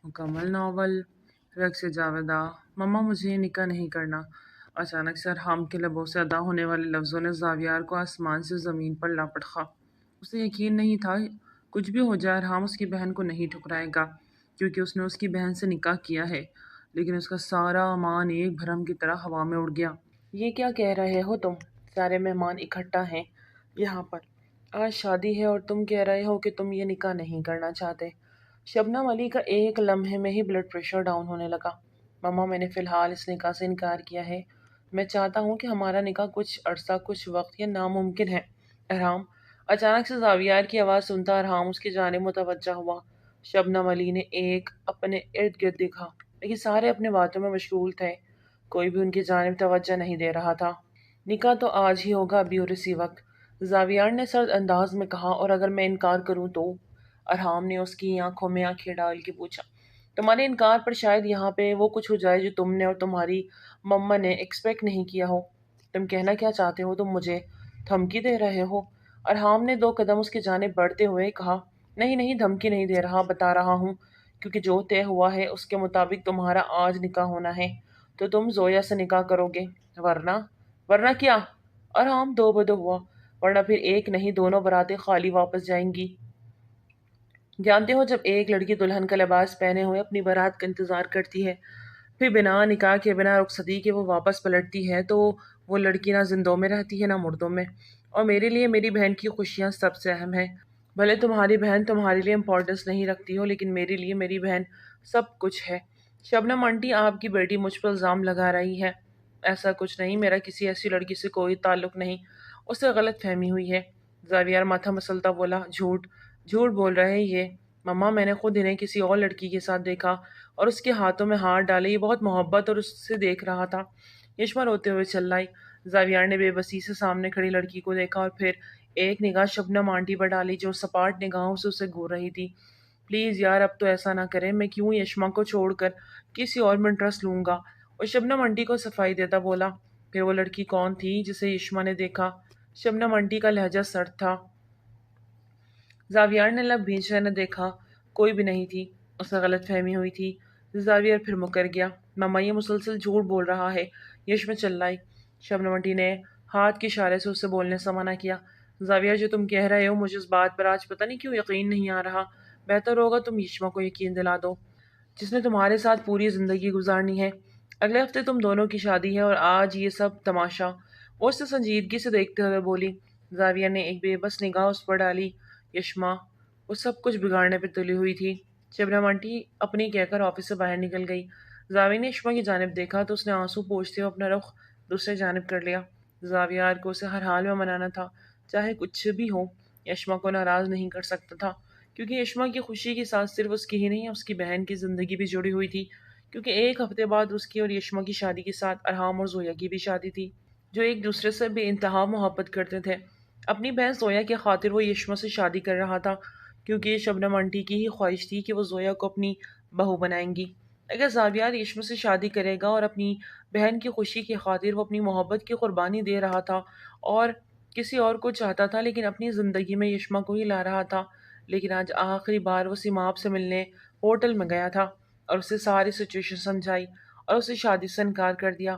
مکمل ناول رقص جاویدہ مما مجھے نکاح نہیں کرنا۔ اچانک سے ارحام کے لبوں سے ادا ہونے والے لفظوں نے زاویار کو آسمان سے زمین پر لا پٹخا۔ اسے یقین نہیں تھا کچھ بھی ہو جائے ارحام اس کی بہن کو نہیں ٹھکرائے گا، کیونکہ اس نے اس کی بہن سے نکاح کیا ہے۔ لیکن اس کا سارا امان ایک بھرم کی طرح ہوا میں اڑ گیا۔ یہ کیا کہہ رہے ہو تم؟ سارے مہمان اکٹھا ہیں یہاں پر، آج شادی ہے اور تم کہہ رہے ہو کہ تم یہ نکاح نہیں کرنا چاہتے۔ شبنم علی کا ایک لمحے میں ہی بلڈ پریشر ڈاؤن ہونے لگا۔ مما میں نے فی الحال اس نکاح سے انکار کیا ہے۔ میں چاہتا ہوں کہ ہمارا نکاح کچھ عرصہ کچھ وقت یہ ناممکن ہے۔ ارحام، اچانک سے زاویار کی آواز سنتا ارحام اس کی جانب متوجہ ہوا۔ شبنم علی نے ایک اپنے ارد گرد دیکھا، لیکن سارے اپنے باتوں میں مشغول تھے، کوئی بھی ان کی جانب توجہ نہیں دے رہا تھا۔ نکاح تو آج ہی ہوگا، ابھی اور اسی وقت، زاویار نے سرد انداز میں کہا، اور اگر میں انکار کروں تو؟ ارحام نے اس کی آنکھوں میں آنکھیں ڈال کے پوچھا۔ تمہارے انکار پر شاید یہاں پہ وہ کچھ ہو جائے جو تم نے اور تمہاری مما نے ایکسپیکٹ نہیں کیا ہو۔ تم کہنا کیا چاہتے ہو؟ تم مجھے دھمکی دے رہے ہو؟ ارحام نے 2 قدم اس کی جانب بڑھتے ہوئے کہا، نہیں نہیں، دھمکی نہیں دے رہا، بتا رہا ہوں، کیونکہ جو طے ہوا ہے اس کے مطابق تمہارا آج نکاح ہونا ہے تو تم زویا سے نکاح کرو گے، ورنہ کیا؟ ارحام دو بدو ہوا، ورنہ پھر ایک نہیں دونوں براتیں خالی واپس جائیں گی۔ جانتے ہو جب ایک لڑکی دلہن کا لباس پہنے ہوئے اپنی بارات کا انتظار کرتی ہے، پھر بنا نکاح کے بنا رخصتی کے وہ واپس پلٹتی ہے، تو وہ لڑکی نہ زندوں میں رہتی ہے نہ مردوں میں۔ اور میرے لیے میری بہن کی خوشیاں سب سے اہم ہیں۔ بھلے تمہاری بہن تمہارے لیے امپورٹنس نہیں رکھتی ہو، لیکن میرے لیے میری بہن سب کچھ ہے۔ شبنم آنٹی، آپ کی بیٹی مجھ پر الزام لگا رہی ہے۔ ایسا کچھ نہیں، میرا کسی ایسی لڑکی سے کوئی تعلق نہیں، اس سے غلط فہمی ہوئی ہے۔ زاویار ماتھا مسلتا بولا، جھوٹ بول رہے یہ۔ مما، میں نے خود انہیں کسی اور لڑکی کے ساتھ دیکھا اور اس کے ہاتھوں میں ہاتھ ڈالے، یہ بہت محبت اور اس سے دیکھ رہا تھا۔ یشما روتے ہوئے چلائی۔ زاویار نے بے بسی سے سامنے کھڑی لڑکی کو دیکھا اور پھر ایک نگاہ شبنم آنٹی پر ڈالی جو سپاٹ نگاہوں سے اسے گھور رہی تھی۔ پلیز یار، اب تو ایسا نہ کریں، میں کیوں یشما کو چھوڑ کر کسی اور میں انٹرسٹ لوں گا؟ اور شبنم آنٹی کو صفائی دیتا بولا، پھر وہ لڑکی کون تھی جسے یشما نے دیکھا؟ شبنم آنٹی کا لہجہ سرد تھا۔ زاویار نے لب بھینچے نہ دیکھا، کوئی بھی نہیں تھی، اسے غلط فہمی ہوئی تھی۔ زاویار پھر مکر گیا، مما یہ مسلسل جھوٹ بول رہا ہے، یشما چلائی۔ شبنم آنٹی نے ہاتھ کے اشارے سے اسے بولنے سے منع کیا۔ زاویار، جو تم کہہ رہے ہو مجھے اس بات پر آج پتہ نہیں کیوں یقین نہیں آ رہا۔ بہتر ہوگا تم یشما کو یقین دلا دو، جس نے تمہارے ساتھ پوری زندگی گزارنی ہے۔ اگلے ہفتے تم دونوں کی شادی ہے اور آج یہ سب تماشا۔ وہ اسے سنجیدگی سے دیکھتے ہوئے بولی۔ زاویہ نے ایک بے بس نگاہ اس پر ڈالی۔ یشما وہ سب کچھ بگاڑنے پہ تلی ہوئی تھی۔ شبنم آنٹی اپنی کہہ کر آفس سے باہر نکل گئی۔ زاویہ نے یشما کی جانب دیکھا تو اس نے آنسو پوچھتے ہوئے اپنا رخ دوسرے جانب کر لیا۔ زاویار کو اسے ہر حال میں منانا تھا، چاہے کچھ بھی ہو۔ یشما کو ناراض نہیں کر سکتا تھا، کیونکہ یشما کی خوشی کے ساتھ صرف اس کی ہی نہیں، اس کی بہن کی زندگی بھی جڑی ہوئی تھی، کیونکہ ایک ہفتے بعد اس کی اور یشما کی شادی کے ساتھ ارحام اور زویا کی بھی شادی تھی، جو ایک دوسرے سے بے انتہا محبت کرتے تھے۔ اپنی بہن زویا کی خاطر وہ یشما سے شادی کر رہا تھا، کیونکہ یہ شبنم آنٹی کی ہی خواہش تھی کہ وہ زویا کو اپنی بہو بنائیں گی۔ اگر زاویار یشما سے شادی کرے گا اور اپنی بہن کی خوشی کی خاطر وہ اپنی محبت کی قربانی دے رہا تھا اور کسی اور کو چاہتا تھا، لیکن اپنی زندگی میں یشما کو ہی لا رہا تھا، لیکن آج آخری بار وہ سیماب سے ملنے ہوٹل میں گیا تھا اور اسے ساری سچویشن سمجھائی اور اسے شادی سے انکار کر دیا۔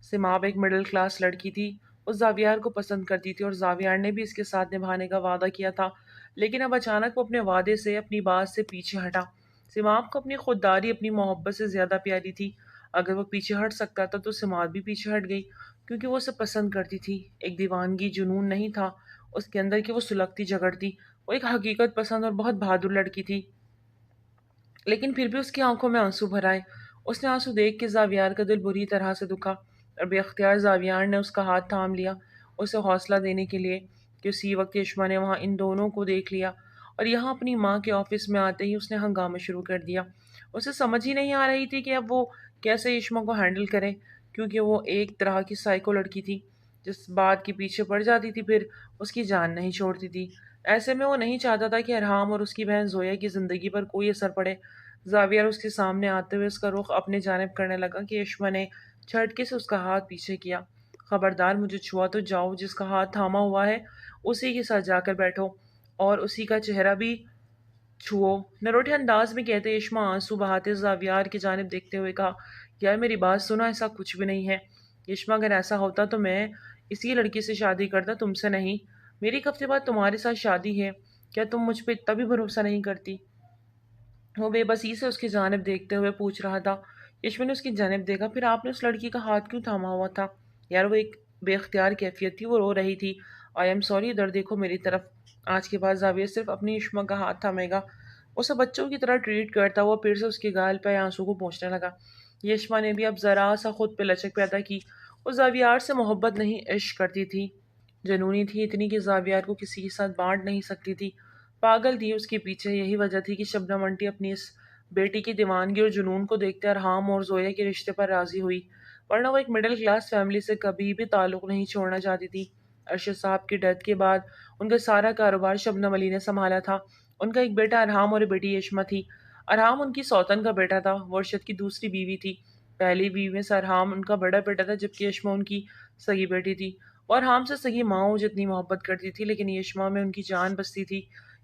سیماب ایک مڈل کلاس لڑکی تھی، وہ زاویار کو پسند کرتی تھی اور زاویار نے بھی اس کے ساتھ نبھانے کا وعدہ کیا تھا، لیکن اب اچانک وہ اپنے وعدے سے، اپنی بات سے پیچھے ہٹا۔ سیماب کو اپنی خودداری اپنی محبت سے زیادہ پیاری تھی۔ اگر وہ پیچھے ہٹ سکتا تھا تو سیماب بھی پیچھے ہٹ گئی، کیونکہ وہ اسے پسند کرتی تھی۔ ایک دیوانگی جنون نہیں تھا اس کے اندر کہ وہ سلگتی جھگڑتی، وہ ایک حقیقت پسند اور بہت بہادر لڑکی تھی۔ لیکن پھر بھی اس کی آنکھوں میں آنسو بھر آئے۔ اس نے آنسو دیکھ کے زاویار کا دل بری طرح سے دکھا اور بے اختیار زاویار نے اس کا ہاتھ تھام لیا، اسے حوصلہ دینے کے لیے کہ اسی وقت یشما نے وہاں ان دونوں کو دیکھ لیا اور یہاں اپنی ماں کے آفس میں آتے ہی اس نے ہنگامہ شروع کر دیا۔ اسے سمجھ ہی نہیں آ رہی تھی کہ اب وہ کیسے یشما کو ہینڈل کرے، کیونکہ وہ ایک طرح کی سائیکو لڑکی تھی، جس بات کے پیچھے پڑ جاتی تھی پھر اس کی جان نہیں چھوڑتی تھی۔ ایسے میں وہ نہیں چاہتا تھا کہ ارحام اور اس کی بہن زویا کی زندگی پر کوئی اثر پڑے۔ زاویار اس کے سامنے آتے ہوئے اس کا رخ اپنے جانب کرنے لگا کہ یشما نے جھٹکے سے اس کا ہاتھ پیچھے کیا۔ خبردار، مجھے چھوا تو جاؤ، جس کا ہاتھ تھاما ہوا ہے اسی کے ساتھ جا کر بیٹھو اور اسی کا چہرہ بھی چھو۔ نروٹے انداز میں کہتے یشما آنسو بہاتے زاویار کی جانب دیکھتے ہوئے کہا، یار میری بات سنو، ایسا کچھ بھی نہیں ہے۔ یشما، اگر ایسا ہوتا تو میں اسی لڑکی سے شادی کرتا، تم سے نہیں۔ میری ایک ہفتے بعد تمہارے ساتھ شادی ہے، کیا تم مجھ پہ اتنا بھی بھروسہ نہیں کرتی؟ وہ بے بسی سے اس کی جانب دیکھتے ہوئے پوچھ رہا تھا۔ یشما نے اس کی جانب دیکھا، پھر آپ نے اس لڑکی کا ہاتھ کیوں تھاما ہوا تھا؟ یار وہ ایک بے اختیار کیفیت تھی، وہ رو رہی تھی۔ آئی ایم سوری، ادھر دیکھو میری طرف۔ آج کے بعد زاویہ صرف اپنی یشما کا ہاتھ تھامے گا، اسے بچوں کی طرح ٹریٹ کرتا ہوا پھر سے اس کے گال پہ آنسو کو پہنچنے لگا۔ یشما نے بھی اب ذرا سا خود پہ لچک پیدا کی۔ وہ زاویار سے محبت نہیں، عشق کرتی تھی۔ جنونی تھی اتنی کہ زاویار کو کسی کے ساتھ بانٹ نہیں سکتی تھی۔ پاگل تھی اس کے پیچھے، یہی وجہ تھی کہ شبنم آنٹی اپنی اس بیٹی کی دیوانگی اور جنون کو دیکھتے ارحام اور زویا کے رشتے پر راضی ہوئی، ورنہ وہ ایک مڈل کلاس فیملی سے کبھی بھی تعلق نہیں چھوڑنا چاہتی تھی۔ ارشد صاحب کی ڈیتھ کے بعد ان کا سارا کاروبار شبنم علی نے سنبھالا تھا۔ ان کا ایک بیٹا ارحام اور ایک بیٹی یشما تھی۔ ارحام ان کی سوتن کا بیٹا تھا، وہ ارشد کی دوسری بیوی تھی۔ پہلی بیوی میں سے ارحام ان کا بڑا بیٹا تھا، جبکہ یشما ان کی سگی بیٹی تھی۔ وہ ارحام سے سگی ماؤں جتنی محبت کرتی تھی، لیکن یشما میں ان کی جان بستی تھی۔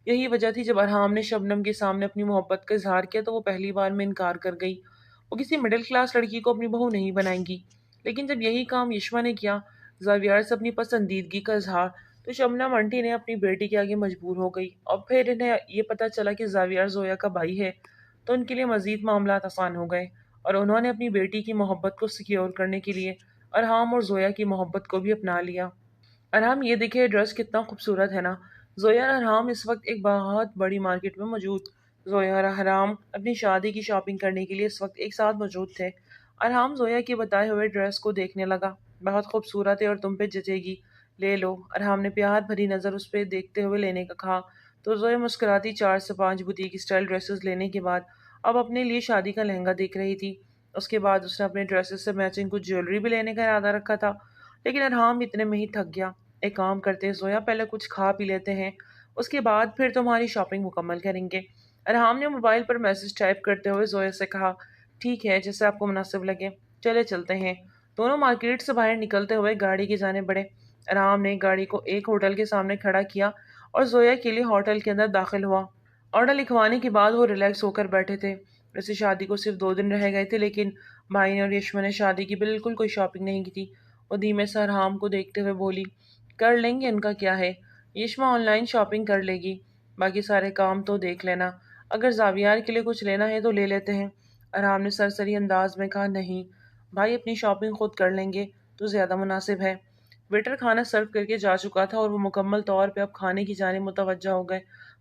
یہی وجہ تھی جب ارحام نے شبنم کے سامنے اپنی محبت کا اظہار کیا تو وہ پہلی بار میں انکار کر گئی۔ وہ کسی مڈل کلاس لڑکی کو اپنی بہو نہیں بنائیں گی۔ لیکن جب یہی کام یشما نے کیا، زاویار سے اپنی پسندیدگی کا اظہار، تو شبنم آنٹی نے اپنی بیٹی کے آگے مجبور ہو گئی۔ اور پھر انہیں یہ پتہ چلا کہ زاویار زویا کا بھائی ہے، تو ان کے لیے مزید معاملات آسان ہو گئے، اور انہوں نے اپنی بیٹی کی محبت کو سیکیور کرنے کے لیے ارحام اور زویا کی محبت کو بھی اپنا لیا۔ ارحام، یہ دیکھے ڈریس کتنا خوبصورت ہے نا۔ زویا اور ارحام اس وقت ایک بہت بڑی مارکیٹ میں موجود۔ زویا اور ارحام اپنی شادی کی شاپنگ کرنے کے لیے اس وقت ایک ساتھ موجود تھے۔ ارحام زویا کے بتائے ہوئے ڈریس کو دیکھنے لگا۔ بہت خوبصورت ہے اور تم پہ جچے گی، لے لو۔ ارحام نے پیار بھری نظر اس پہ دیکھتے ہوئے لینے کا کہا، تو زویا مسکراتی 4 سے 5 بوتیک اسٹائل ڈریسز لینے کے بعد اب اپنے لیے شادی کا لہنگا دیکھ رہی تھی۔ اس کے بعد اس نے اپنے ڈریسز سے میچنگ کچھ جیولری بھی لینے کا ارادہ رکھا تھا، لیکن ارحام اتنے میں ہی تھک گیا۔ ایک کام کرتے ہیں زویا، پہلے کچھ کھا پی لیتے ہیں، اس کے بعد پھر تمہاری شاپنگ مکمل کریں گے۔ ارحام نے موبائل پر میسج ٹائپ کرتے ہوئے زویا سے کہا، ٹھیک ہے، جیسے آپ کو مناسب لگے، چلے چلتے ہیں۔ دونوں مارکیٹ سے باہر نکلتے ہوئے گاڑی کی جانب بڑھے۔ ارحام نے گاڑی کو ایک ہوٹل کے سامنے کھڑا کیا اور زویا کے لیے ہوٹل کے اندر داخل ہوا۔ آرڈر لکھوانے کے بعد وہ ریلیکس ہو کر بیٹھے تھے۔ ویسے شادی کو صرف 2 دن رہ گئے تھے، لیکن بھائی نے اور یشما نے شادی کی بالکل کوئی شاپنگ نہیں کی تھی۔ وہ دھیمے سے ارحام کو دیکھتے ہوئے بولی، کر لیں گے، ان کا کیا ہے، یشما آن لائن شاپنگ کر لے گی، باقی سارے کام تو دیکھ لینا، اگر زاویار کے لیے کچھ لینا ہے تو لے لیتے ہیں۔ ارحام نے سرسری انداز میں کہا، نہیں بھائی، اپنی شاپنگ خود کر لیں گے تو زیادہ مناسب ہے۔ ویٹر کھانا سرو کر کے جا چکا تھا اور وہ مکمل طور پہ اب کھانے کی جانب متوجہ ہو گئے۔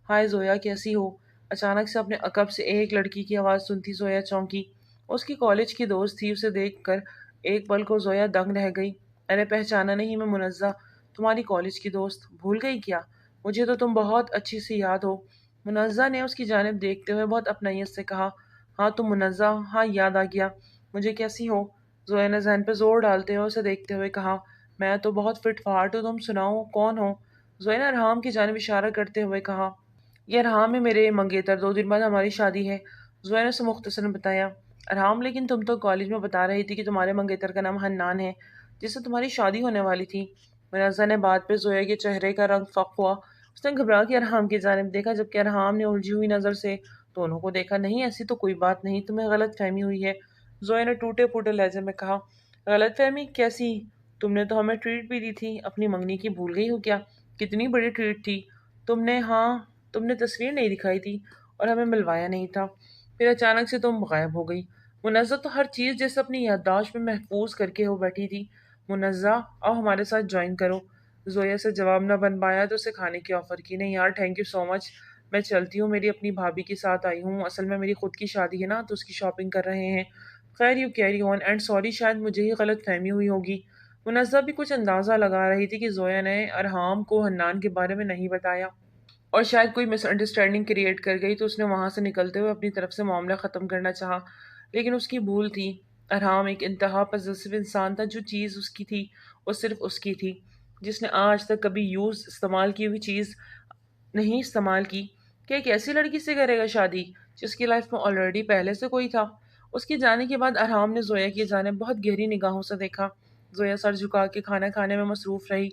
ہائے زویا، کیسی ہو؟ اچانک سے اپنے عقب سے ایک لڑکی کی آواز سنتی زویا چونکی۔ اس کی کالج کی دوست تھی، اسے دیکھ کر ایک پل کو زویا دنگ رہ گئی۔ ارے پہچانا نہیں، میں منزہ، تمہاری کالج کی دوست، بھول گئی کیا؟ مجھے تو تم بہت اچھی سی یاد ہو۔ منزہ نے اس کی جانب دیکھتے ہوئے بہت اپنائیت سے کہا، ہاں تم منزہ، ہاں یاد آ گیا مجھے، کیسی ہو؟ زویا نے ذہن پہ زور ڈالتے ہوئے اسے دیکھتے ہوئے کہا، میں تو بہت فٹ فاٹ ہوں، تم سناؤ کون ہو؟ زویا نے ارحام کی جانب اشارہ کرتے ہوئے کہا، یہ ارحام ہے، میرے منگیتر، 2 دن بعد ہماری شادی ہے۔ زویا نے اسے مختصراً بتایا۔ ارحام، لیکن تم تو کالج میں بتا رہی تھی کہ تمہارے منگیتر کا نام حنان ہے، جس سے تمہاری شادی ہونے والی تھی۔ منزہ نے بات پہ زویا کے چہرے کا رنگ فق ہوا۔ اس نے گھبرا کے ارحام کی جانب دیکھا، جبکہ ارحام نے الجھی ہوئی نظر سے دونوں کو دیکھا۔ نہیں، ایسی تو کوئی بات نہیں، تمہیں غلط فہمی ہوئی ہے، زویا نے ٹوٹے پھوٹے لہجے میں کہا۔ غلط فہمی کیسی؟ تم نے تو ہمیں ٹریٹ بھی دی تھی، اپنی منگنی کی بھول گئی ہو کیا؟ کتنی بڑی ٹریٹ تھی؟ تم نے، ہاں، تم نے تصویر نہیں دکھائی تھی اور ہمیں ملوایا نہیں تھا، پھر اچانک سے تم غائب ہو گئی۔ منزہ تو ہر چیز جیسے اپنی یادداشت میں محفوظ کر کے ہو بیٹھی تھی۔ منزہ، آؤ ہمارے ساتھ جوائن کرو۔ زویا سے جواب نہ بن پایا تو اسے کھانے کی آفر کی۔ نہیں یار، تھینک یو سو مچ، میں چلتی ہوں، میری اپنی بھابھی کے ساتھ آئی ہوں، اصل میں میری خود کی شادی ہے نا، تو اس کی شاپنگ کر رہے ہیں۔ خیر، you carry on, and sorry, شاید مجھے ہی غلط فہمی ہوئی ہوگی۔ منزہ بھی کچھ اندازہ لگا رہی تھی کہ زویا نے ارحام کو حنان کے بارے میں نہیں بتایا اور شاید کوئی مس انڈرسٹینڈنگ کریٹ کر گئی، تو اس نے وہاں سے نکلتے ہوئے اپنی طرف سے معاملہ ختم کرنا چاہا، لیکن اس کی بھول تھی۔ ارحام ایک انتہا پسیسو انسان تھا، جو چیز اس کی تھی وہ صرف اس کی تھی، جس نے آج تک کبھی استعمال کی ہوئی چیز نہیں استعمال کی۔ کہ ایک ایسی لڑکی سے کرے گا شادی جس کی لائف میں آلریڈی پہلے سے کوئی تھا؟ اس کے جانے کے بعد ارحام نے زویا کی جانب بہت گہری نگاہوں سے دیکھا۔ زویا سر جھکا کے کھانا کھانے میں مصروف رہی،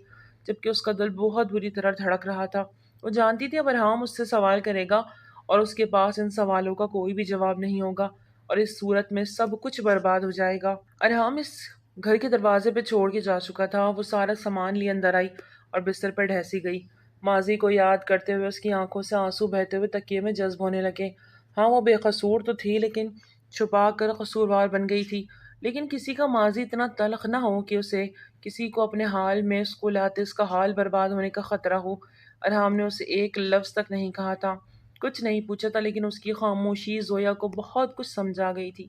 جبکہ اس کا دل بہت بری طرح دھڑک رہا تھا۔ وہ جانتی تھی اب ارحام اس سے سوال کرے گا اور اس کے پاس ان سوالوں کا کوئی بھی جواب نہیں ہوگا، اور اس صورت میں سب کچھ برباد ہو جائے گا۔ ارحام اس گھر کے دروازے پہ چھوڑ کے جا چکا تھا۔ وہ سارا سامان لیے اندر آئی اور بستر پر ڈھیسی گئی۔ ماضی کو یاد کرتے ہوئے اس کی آنکھوں سے آنسو بہتے ہوئے تکیے میں جذب ہونے لگے۔ ہاں، وہ بے قصور تو تھی، لیکن چھپا کر قصوروار بن گئی تھی۔ لیکن کسی کا ماضی اتنا تلخ نہ ہو کہ اسے کسی کو اپنے حال میں اسکول آتے اس کا حال برباد ہونے کا خطرہ ہو۔ ارحام نے اسے ایک لفظ تک نہیں کہا تھا، کچھ نہیں پوچھا تھا، لیکن اس کی خاموشی زویا کو بہت کچھ سمجھا گئی تھی۔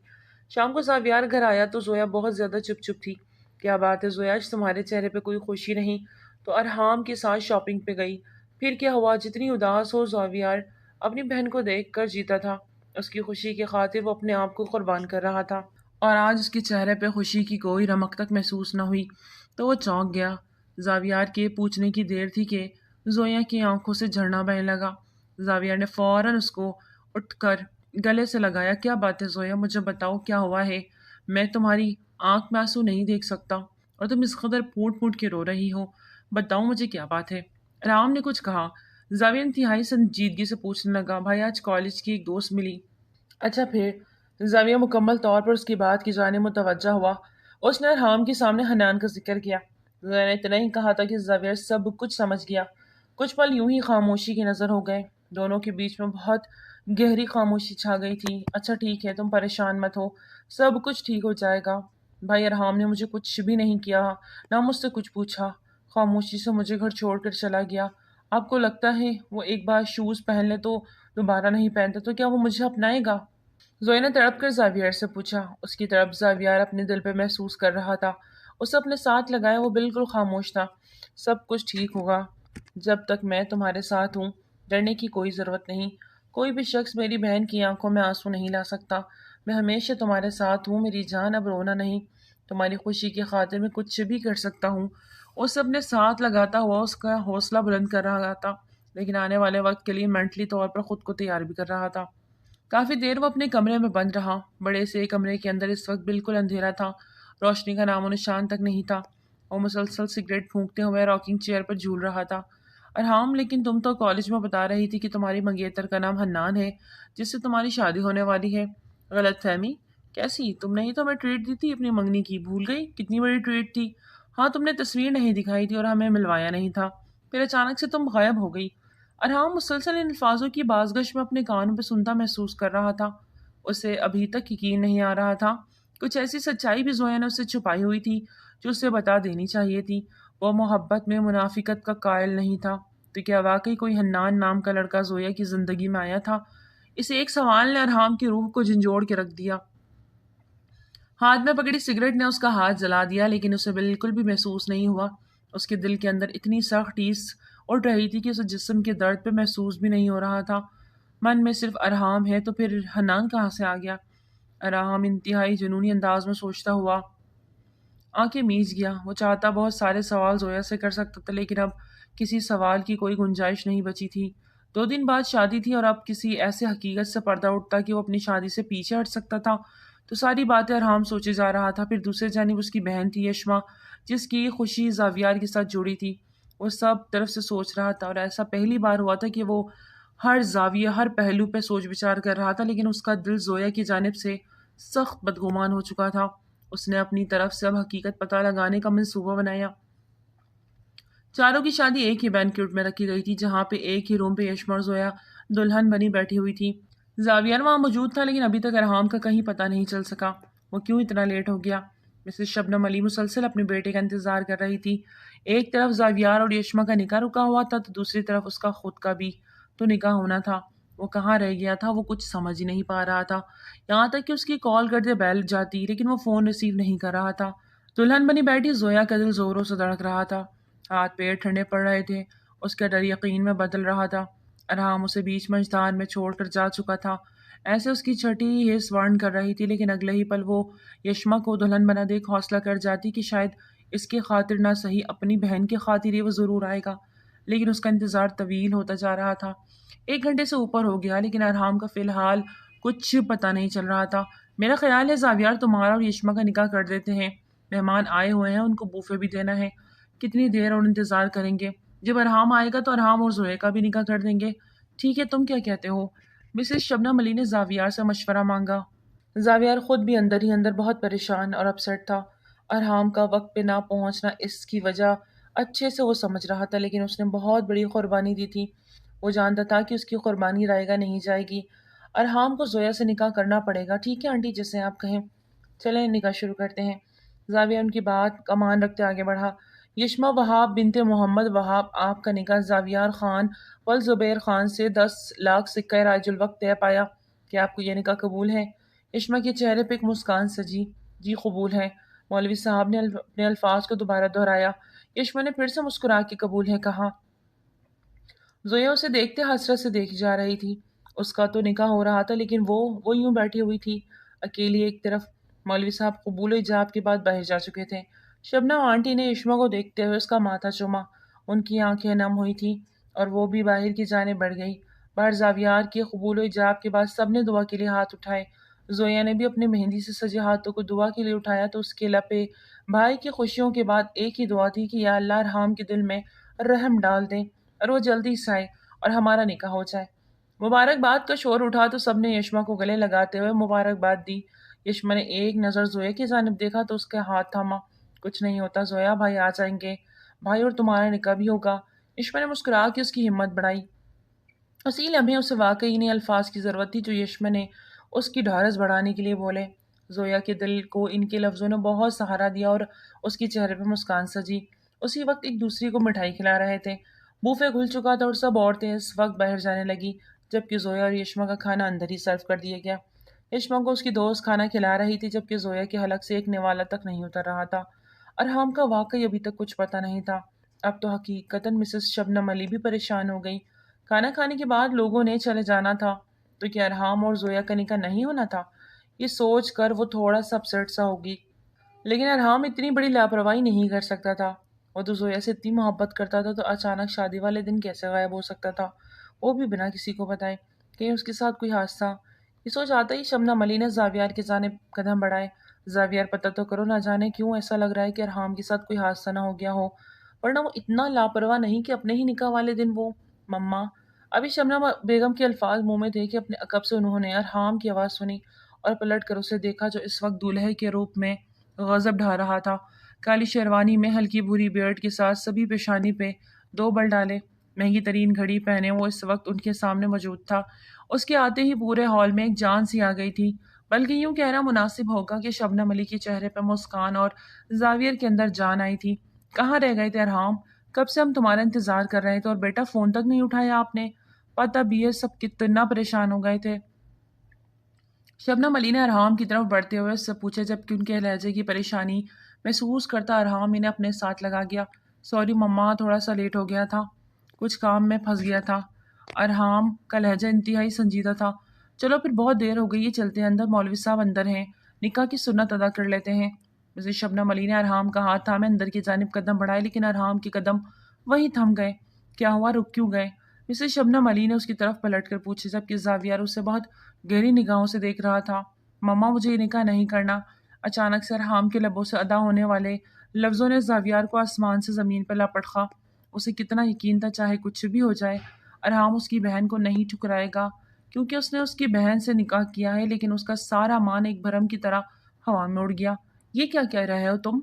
شام کو زاویار گھر آیا تو زویا بہت زیادہ چپ چپ تھی۔ کیا بات ہے زویا، آج تمہارے چہرے پہ کوئی خوشی نہیں؟ تو ارحام کے ساتھ شاپنگ پہ گئی۔ پھر کیا ہوا، جتنی اداس ہو زاویار اپنی بہن کو دیکھ کر جیتا تھا۔ اس کی خوشی کی خاطر وہ اپنے آپ کو قربان کر رہا تھا، اور آج اس کے چہرے پہ خوشی کی کوئی رمق تک محسوس نہ ہوئی تو وہ چونک گیا۔ زاویار کے پوچھنے کی دیر تھی کہ زویا کی آنکھوں سے جھرنا بہنے لگا۔ زاویار نے فوراً اس کو اٹھ کر گلے سے لگایا۔ کیا بات ہے زویا، مجھے بتاؤ کیا ہوا ہے؟ میں تمہاری آنکھ میں آنسو نہیں دیکھ سکتا، اور تم اس قدر پھوٹ پھوٹ کے رو رہی ہو۔ بتاؤ مجھے کیا بات ہے؟ رام نے کچھ کہا۔ زاویہ انتہائی سنجیدگی سے پوچھنے لگا، بھائی آج کالج کی ایک دوست ملی۔ اچھا پھر؟ زاویہ مکمل طور پر اس کی بات کی جانب متوجہ ہوا۔ اس نے ارحام کے سامنے حنان کا ذکر کیا۔ زویا نے اتنا ہی کہا تھا کہ زاویہ سب کچھ سمجھ گیا۔ کچھ پل یوں ہی خاموشی کی نظر ہو گئے۔ دونوں کے بیچ میں بہت گہری خاموشی چھا گئی تھی۔ اچھا ٹھیک ہے، تم پریشان مت ہو، سب کچھ ٹھیک ہو جائے گا۔ بھائی ارحام نے مجھے کچھ بھی نہیں کیا، نہ مجھ سے کچھ پوچھا، خاموشی سے مجھے گھر چھوڑ کر چلا گیا۔ آپ کو لگتا ہے وہ ایک بار شوز پہن لے تو دوبارہ نہیں پہنتا، تو کیا وہ مجھے اپنائے گا؟ زویا نے تڑپ کر زاویار سے پوچھا۔ اس کی طرف زاویار اپنے دل پہ محسوس کر رہا تھا، اسے اپنے ساتھ لگائے وہ بالکل خاموش تھا۔ سب کچھ ٹھیک ہوگا جب تک میں تمہارے ساتھ ہوں، ڈرنے کی کوئی ضرورت نہیں۔ کوئی بھی شخص میری بہن کی آنکھوں میں آنسو نہیں لا سکتا۔ میں ہمیشہ تمہارے ساتھ ہوں میری جان، اب رونا نہیں۔ تمہاری خوشی کی خاطر میں کچھ بھی کر سکتا ہوں۔ اسے اپنے ساتھ لگاتا ہوا اس کا حوصلہ بلند کر رہا تھا، لیکن آنے والے وقت کے لیے مینٹلی طور پر خود کو تیار بھی کر رہا تھا۔ کافی دیر وہ اپنے کمرے میں بند رہا۔ بڑے سے کمرے کے اندر اس وقت بالکل اندھیرا تھا، روشنی کا نام و نشان تک نہیں تھا۔ وہ مسلسل سگریٹ پھونکتے ہوئے راکنگ چیئر پر جھول رہا تھا۔ ارحام، لیکن تم تو کالج میں بتا رہی تھی کہ تمہاری منگیتر کا نام حنان ہے، جس سے تمہاری شادی ہونے والی ہے۔ غلط فہمی؟ کیسی؟ تم نے ہی تو ہمیں ٹریٹ دی تھی اپنی منگنی کی، بھول گئی؟ کتنی بڑی ٹریٹ تھی۔ ہاں، تم نے تصویر نہیں دکھائی تھی اور ہمیں ملوایا نہیں تھا، پھر اچانک سے تم غائب ہو گئی۔ ارحام مسلسل ان الفاظوں کی بازگشت میں اپنے کانوں پہ سنتا محسوس کر رہا تھا۔ اسے ابھی تک یقین نہیں آ رہا تھا۔ کچھ ایسی سچائی بھی زویا نے اسے چھپائی ہوئی تھی جو اسے بتا دینی چاہیے تھی۔ وہ محبت میں منافقت کا قائل نہیں تھا، تو کیا واقعی کوئی حنان نام کا لڑکا زویا کی زندگی میں آیا تھا؟ اس ایک سوال نے ارحام کی روح کو جھنجھوڑ کے رکھ دیا۔ ہاتھ میں پکڑی سگریٹ نے اس کا ہاتھ جلا دیا، لیکن اسے بالکل بھی محسوس نہیں ہوا۔ اس کے دل کے اندر اتنی سخت ٹیس اٹھ رہی تھی کہ اسے جسم کے درد پہ محسوس بھی نہیں ہو رہا تھا۔ من میں صرف ارحام ہے تو پھر حنان کہاں سے آ گیا؟ ارحام انتہائی جنونی انداز میں سوچتا ہوا آنکھیں میچ گیا۔ وہ چاہتا بہت سارے سوال زویا سے کر سکتا تھا، لیکن اب کسی سوال کی کوئی گنجائش نہیں بچی تھی۔ 2 دن بعد شادی تھی، اور اب کسی ایسے حقیقت سے پردہ اٹھتا کہ وہ اپنی شادی سے پیچھے ہٹ سکتا تھا، تو ساری باتیں ارحام سوچے جا رہا تھا۔ پھر دوسرے جانب اس کی بہن تھی یشما، جس کی خوشی زاویار کے ساتھ جڑی تھی۔ وہ سب طرف سے سوچ رہا تھا، اور ایسا پہلی بار ہوا تھا کہ وہ ہر زاویہ، ہر پہلو پہ سوچ بچار کر رہا تھا، لیکن اس کا دل زویا کی جانب سے سخت بدگمان ہو چکا تھا۔ اس نے اپنی طرف سے اب حقیقت پتہ لگانے کا منصوبہ بنایا۔ چاروں کی شادی ایک ہی بینکوٹ میں رکھی گئی تھی، جہاں پہ ایک ہی روم پہ یشما اور زویا دلہن بنی بیٹھی ہوئی تھی۔ زاویہ وہاں موجود تھا، لیکن ابھی تک ارحام کا کہیں پتہ نہیں چل سکا وہ کیوں اتنا لیٹ ہو گیا۔ مسز شبنم علی مسلسل اپنے بیٹے کا انتظار کر رہی تھی۔ ایک طرف زاویار اور یشما کا نکاح رکا ہوا تھا، تو دوسری طرف اس کا خود کا بھی تو نکاح ہونا تھا۔ وہ کہاں رہ گیا تھا، وہ کچھ سمجھ ہی نہیں پا رہا تھا، یہاں تک کہ اس کی کال کرتے بیل جاتی، لیکن وہ فون ریسیو نہیں کر رہا تھا۔ دلہن بنی بیٹھی زویا کا دل زوروں سے دھڑک رہا تھا، ہاتھ پیر ٹھنڈے پڑ رہے تھے، اس کا ڈر یقین میں بدل رہا تھا۔ ارحام اسے بیچ مجدان میں چھوڑ کر جا چکا تھا، ایسے اس کی چھٹی ہی حس وارن کر رہی تھی، لیکن اگلے ہی پل وہ یشما کو دلہن بنا دیکھ حوصلہ کر جاتی کہ شاید اس کی خاطر نہ صحیح اپنی بہن کی خاطر ہی وہ ضرور آئے گا، لیکن اس کا انتظار طویل ہوتا جا رہا تھا۔ 1 گھنٹے سے اوپر ہو گیا، لیکن ارحام کا فی الحال کچھ پتہ نہیں چل رہا تھا۔ میرا خیال ہے زاویار تمہارا اور یشما کا نکاح کر دیتے ہیں، مہمان آئے ہوئے ہیں، ان کو بوفے بھی دینا ہے۔ کتنی دیر اور انتظار کریں گے؟ جب ارحام آئے گا تو ارحام اور زویا کا بھی نکاح کر دیں گے۔ ٹھیک ہے، تم کیا کہتے ہو؟ مسز شبنم علی نے زاویار سے مشورہ مانگا۔ زاویار خود بھی اندر ہی اندر بہت پریشان اور اپسیٹ تھا۔ ارحام کا وقت پہ نہ پہنچنا اس کی وجہ اچھے سے وہ سمجھ رہا تھا، لیکن اس نے بہت بڑی قربانی دی تھی۔ وہ جانتا تھا کہ اس کی قربانی رائے گا نہیں جائے گی۔ ارحام کو زویا سے نکاح کرنا پڑے گا۔ ٹھیک ہے آنٹی، جیسے آپ کہیں، چلیں نکاح شروع کرتے ہیں۔ زاویہ ان کی بات کا مان رکھتے آگے بڑھا۔ یشما وہاب بنت محمد وہاب، آپ کا نکاح زاویار خان والزبیر خان سے 10 لاکھ سکہ رائج الوقت طے پایا۔ کیا آپ کو یہ نکاح قبول ہے؟ یشما کے چہرے پہ ایک مسکان سجی۔ جی قبول ہے۔ مولوی صاحب نے اپنے الفاظ کو دوبارہ دہرایا۔ یشما نے پھر سے مسکرا کے قبول ہے کہا۔ زویا اسے دیکھتے حسرت سے دیکھی جا رہی تھی۔ اس کا تو نکاح ہو رہا تھا، لیکن وہ یوں بیٹھی ہوئی تھی اکیلی ایک طرف۔ مولوی صاحب قبول و ایجاب کے بعد باہر جا چکے تھے۔ شبنم آنٹی نے یشما کو دیکھتے ہوئے اس کا ماتھا چوما۔ ان کی آنکھیں نم ہوئی تھیں اور وہ بھی باہر کی جانب بڑھ گئی۔ باہر زاویار کے قبول و ایجاب کے بعد سب نے دعا کے لیے ہاتھ اٹھائے۔ زویا نے بھی اپنے مہندی سے سجے ہاتھوں کو دعا کے لیے اٹھایا تو اس کے لپے بھائی کی خوشیوں کے بعد ایک ہی دعا تھی کہ یا اللہ ارحام کے دل میں رحم ڈال دیں اور وہ جلدی سے آئے اور ہمارا نکاح ہو جائے۔ مبارکباد کا شور اٹھا تو سب نے یشما کو گلے لگاتے ہوئے مبارکباد دی۔ یشما نے ایک نظر زویا کی جانب دیکھا تو اس کا ہاتھ تھاما۔ کچھ نہیں ہوتا زویا، بھائی آ جائیں گے، بھائی اور تمہارا نکاح بھی ہوگا۔ یشما نے مسکرا کے اس کی ہمت بڑھائی۔ اسی لمحے اسے واقعی انہیں الفاظ کی ضرورت تھی جو یشما نے اس کی ڈھارس بڑھانے کے لیے بولے۔ زویا کے دل کو ان کے لفظوں نے بہت سہارا دیا اور اس کے چہرے پہ مسکان سجی۔ اسی وقت ایک دوسری کو مٹھائی کھلا رہے تھے۔ بوفے کھل چکا تھا اور سب عورتیں اس وقت باہر جانے لگی، جبکہ زویا اور یشما کا کھانا اندر ہی سرو کر دیا گیا۔ یشما کو اس کی دوست کھانا کھلا رہی تھی، جبکہ زویا کے حلق سے ایک نوالا تک نہیں اتر رہا تھا۔ ارحام کا واقعی ابھی تک کچھ پتہ نہیں تھا۔ اب تو حقیقتاً مسز شبنم علی بھی پریشان ہو گئی۔ کھانا کھانے کے بعد لوگوں نے چلے جانا تھا، تو کیا ارحام اور زویا کا نکاح نہیں ہونا تھا؟ یہ سوچ کر وہ تھوڑا سا اپسیٹ سا ہوگی، لیکن ارحام اتنی بڑی لاپرواہی نہیں کر سکتا تھا۔ وہ تو زویا سے اتنی محبت کرتا تھا، تو اچانک شادی والے دن کیسے غائب ہو سکتا تھا، وہ بھی بنا کسی کو بتائے؟ کہیں اس کے ساتھ کوئی حادثہ؟ یہ سوچ آتا ہی شبنم علی نے زاویار کی جانب قدم بڑھائے۔ زاویار، پتہ تو کرو، نہ جانے کیوں ایسا لگ رہا ہے کہ ارحام کے ساتھ کوئی حادثہ نہ ہو گیا ہو، ورنہ وہ اتنا لاپرواہ نہیں کہ اپنے ہی نکاح والے دن وہ مما۔ ابھی شبنم بیگم کے الفاظ منہ میں تھے کہ اپنے عقب سے انہوں نے ارحام کی آواز سنی اور پلٹ کر اسے دیکھا، جو اس وقت دولہے کے روپ میں غضب ڈھا رہا تھا۔ کالی شیروانی میں ہلکی بھوری بیئرڈ کے ساتھ سبھی پیشانی پہ 2 بل ڈالے، مہنگی ترین گھڑی پہنے وہ اس وقت ان کے سامنے موجود تھا۔ اس کے آتے ہی پورے ہال میں ایک جان سی آ گئی تھی، بلکہ یوں کہنا مناسب ہوگا کہ شبنم علی کے چہرے پہ مسکان اور زاویہ کے اندر جان آئی تھی۔ کہاں رہ گئے تھے ارحام؟ کب سے ہم تمہارا انتظار کر رہے تھے، اور بیٹا فون تک نہیں اٹھایا آپ نے؟ پتہ بھی ہے سب کتنا پریشان ہو گئے تھے۔ شبنم علی نے ارحام کی طرف بڑھتے ہوئے اس سے پوچھا، جبکہ ان کے لہجے کی پریشانی محسوس کرتا ارحام انہیں اپنے ساتھ لگا گیا۔ سوری مما، تھوڑا سا لیٹ ہو گیا تھا، کچھ کام میں پھنس گیا تھا۔ ارحام کا لہجہ انتہائی سنجیدہ تھا۔ چلو پھر بہت دیر ہو گئی ہے، چلتے ہیں اندر، مولوی صاحب اندر ہیں، نکاح کی سنت ادا کر لیتے ہیں۔ مسز شبنم علی نے ارحام کا ہاتھ تھامے اندر کی جانب قدم بڑھائے، لیکن ارحام کے قدم وہیں تھم گئے۔ کیا ہوا، رک کیوں گئے؟ مسز شبنم علی نے اس کی طرف پلٹ کر پوچھا، جبکہ زاویار اسے بہت گہری نگاہوں سے دیکھ رہا تھا۔ مما، مجھے یہ نکاح نہیں کرنا۔ اچانک سے ارحام کے لبوں سے ادا ہونے والے لفظوں نے زاویار کو آسمان سے زمین پر لا پٹخا۔ اسے کتنا یقین تھا چاہے کچھ بھی ہو جائے ارحام اس کی بہن کو نہیں ٹھکرائے گا، کیونکہ اس نے اس کی بہن سے نکاح کیا ہے، لیکن اس کا سارا مان ایک بھرم کی طرح ہوا میں اڑ گیا۔ یہ کیا کہہ رہے ہو تم؟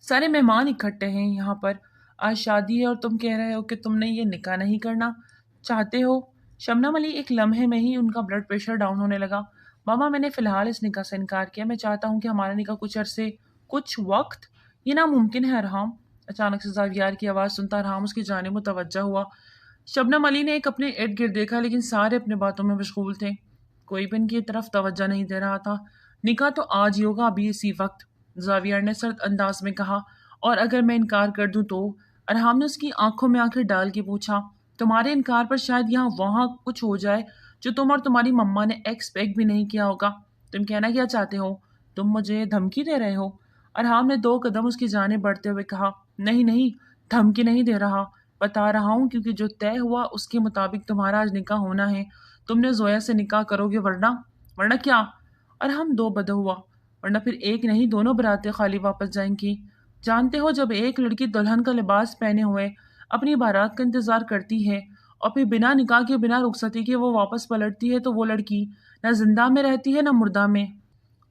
سارے مہمان اکٹھے ہیں یہاں پر، آج شادی ہے اور تم کہہ رہے ہو کہ تم نے یہ نکاح نہیں کرنا چاہتے ہو؟ شبنم علی، ایک لمحے میں ہی ان کا بلڈ پریشر ڈاؤن ہونے لگا۔ ماما، میں نے فی الحال اس نکاح سے انکار کیا، میں چاہتا ہوں کہ ہمارا نکاح کچھ عرصے، کچھ وقت، یہ ناممکن ہے ارحام۔ اچانک سے زاویار کی آواز سنتا ارحام اس کی جانب متوجہ ہوا۔ شبنم علی نے ایک اپنے ارد گرد دیکھا، لیکن سارے اپنے باتوں میں مشغول تھے، کوئی بھی ان کی طرف توجہ نہیں دے رہا تھا۔ نکاح تو آج ہی ہوگا، ابھی اسی وقت، زاویار نے سرد انداز میں کہا۔ اور اگر میں انکار کر دوں تو؟ ارحام نے اس کی آنکھوں میں آنکھیں ڈال کے پوچھا۔ تمہارے انکار پر شاید یہاں وہاں کچھ ہو جائے جو تم اور تمہاری مما نے ایکسپیکٹ بھی نہیں کیا ہوگا۔ تم کہنا کیا چاہتے ہو؟ تم مجھے دھمکی دے رہے ہو؟ ارحام نے 2 قدم اس کی جانب بڑھتے ہوئے کہا۔ نہیں نہیں، دھمکی نہیں دے رہا، بتا رہا ہوں، کیونکہ جو طے ہوا اس کے مطابق تمہارا آج نکاح ہونا ہے۔ تم نے زویا سے نکاح کرو گے، ورنہ کیا؟ ارحام 2 بدہ ہوا۔ ورنہ پھر ایک نہیں، دونوں براتیں خالی واپس جائیں گی۔ جانتے ہو، جب ایک لڑکی دلہن کا لباس پہنے ہوئے اپنی بارات کا انتظار کرتی ہے اور پھر بنا نکاح کے بنا رخصتی کے وہ واپس پلٹتی ہے تو وہ لڑکی نہ زندہ میں رہتی ہے نہ مردہ میں۔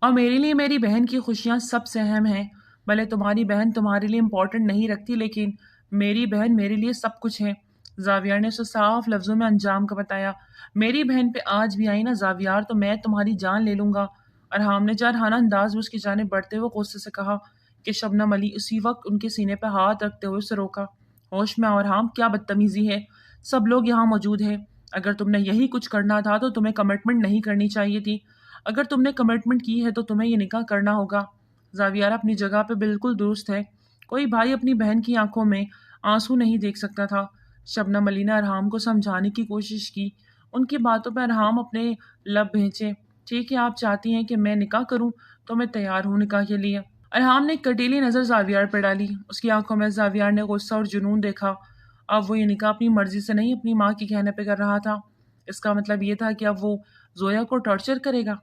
اور میرے لیے میری بہن کی خوشیاں سب سے اہم ہیں۔ بھلے تمہاری بہن تمہارے لیے امپورٹنٹ نہیں رکھتی لیکن میری بہن میرے لیے سب کچھ ہے۔ زاویار نے اسے صاف لفظوں میں انجام کا بتایا۔ میری بہن پہ آج بھی آئی نا زاویار تو میں تمہاری جان لے لوں گا۔ ارحام نے جارحانہ انداز میں اس کی جانب بڑھتے ہوئے غصے سے کہا کہ شبنم علی اسی وقت ان کے سینے پہ ہاتھ رکھتے ہوئے اسے روکا۔ ہوش میں آؤ ارحام، کیا بدتمیزی ہے، سب لوگ یہاں موجود ہیں۔ اگر تم نے یہی کچھ کرنا تھا تو تمہیں کمٹمنٹ نہیں کرنی چاہیے تھی۔ اگر تم نے کمٹمنٹ کی ہے تو تمہیں یہ نکاح کرنا ہوگا۔ زاویار اپنی جگہ پہ بالکل درست ہے۔ کوئی بھائی اپنی بہن کی آنکھوں میں آنسو نہیں دیکھ سکتا تھا۔ شبنم علی نے ارحام کو سمجھانے کی کوشش کی۔ ان کی باتوں پہ ارحام اپنے لب بھینچے۔ ٹھیک ہے، آپ چاہتی ہیں کہ میں نکاح کروں تو میں تیار ہوں نکاح کے لیے۔ ارحام نے ایک کٹیلی نظر زاویار پہ ڈالی۔ اس کی آنکھوں میں زاویار نے غصہ اور جنون دیکھا۔ اب وہ یہ نکاح اپنی مرضی سے نہیں اپنی ماں کے کہنے پہ کر رہا تھا۔ اس کا مطلب یہ تھا کہ اب وہ زویا کو ٹارچر کرے گا۔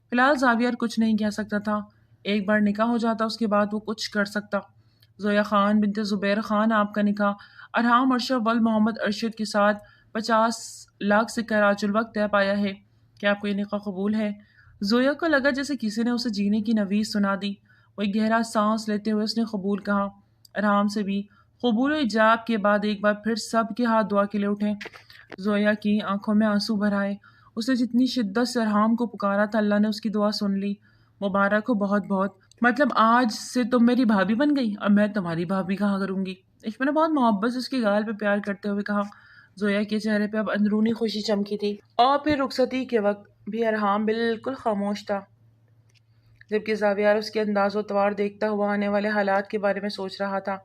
فی الحال زاویار کچھ نہیں کہہ سکتا تھا۔ ایک بار نکاح ہو جاتا اس کے بعد وہ کچھ کر سکتا۔ زویا خان بنت زبیر خان، آپ کا نکاح ارحام ارشد ول محمد ارشد کے ساتھ 50 لاکھ سے کراچ الوقت طے پایا ہے۔ کیا آپ کو یہ نکاح قبول ہے؟ زویا کو لگا جیسے کسی نے اسے جینے کی نوید سنا دی۔ وہ ایک گہرا سانس لیتے ہوئے اس نے قبول کہا۔ ارحام سے بھی قبول و ایجاب کے بعد ایک بار پھر سب کے ہاتھ دعا کے لیے اٹھے۔ زویا کی آنکھوں میں آنسو بھر آئے۔ اس نے جتنی شدت سے ارحام کو پکارا تھا اللہ نے اس کی دعا سن لی۔ مبارک ہو، بہت بہت۔ مطلب آج سے تم میری بھابھی بن گئی، اب میں تمہاری بھابھی کہا کروں گی۔ عشق نے بہت محبت سے اس کے گال پہ پیار کرتے ہوئے کہا۔ زویا کے چہرے پہ اب اندرونی خوشی چمکی تھی۔ اور پھر رخصتی کے وقت بھی ارحام بالکل خاموش تھا، جبکہ زاویار اس کے انداز و تواار دیکھتا ہوا آنے والے حالات کے بارے میں سوچ رہا تھا۔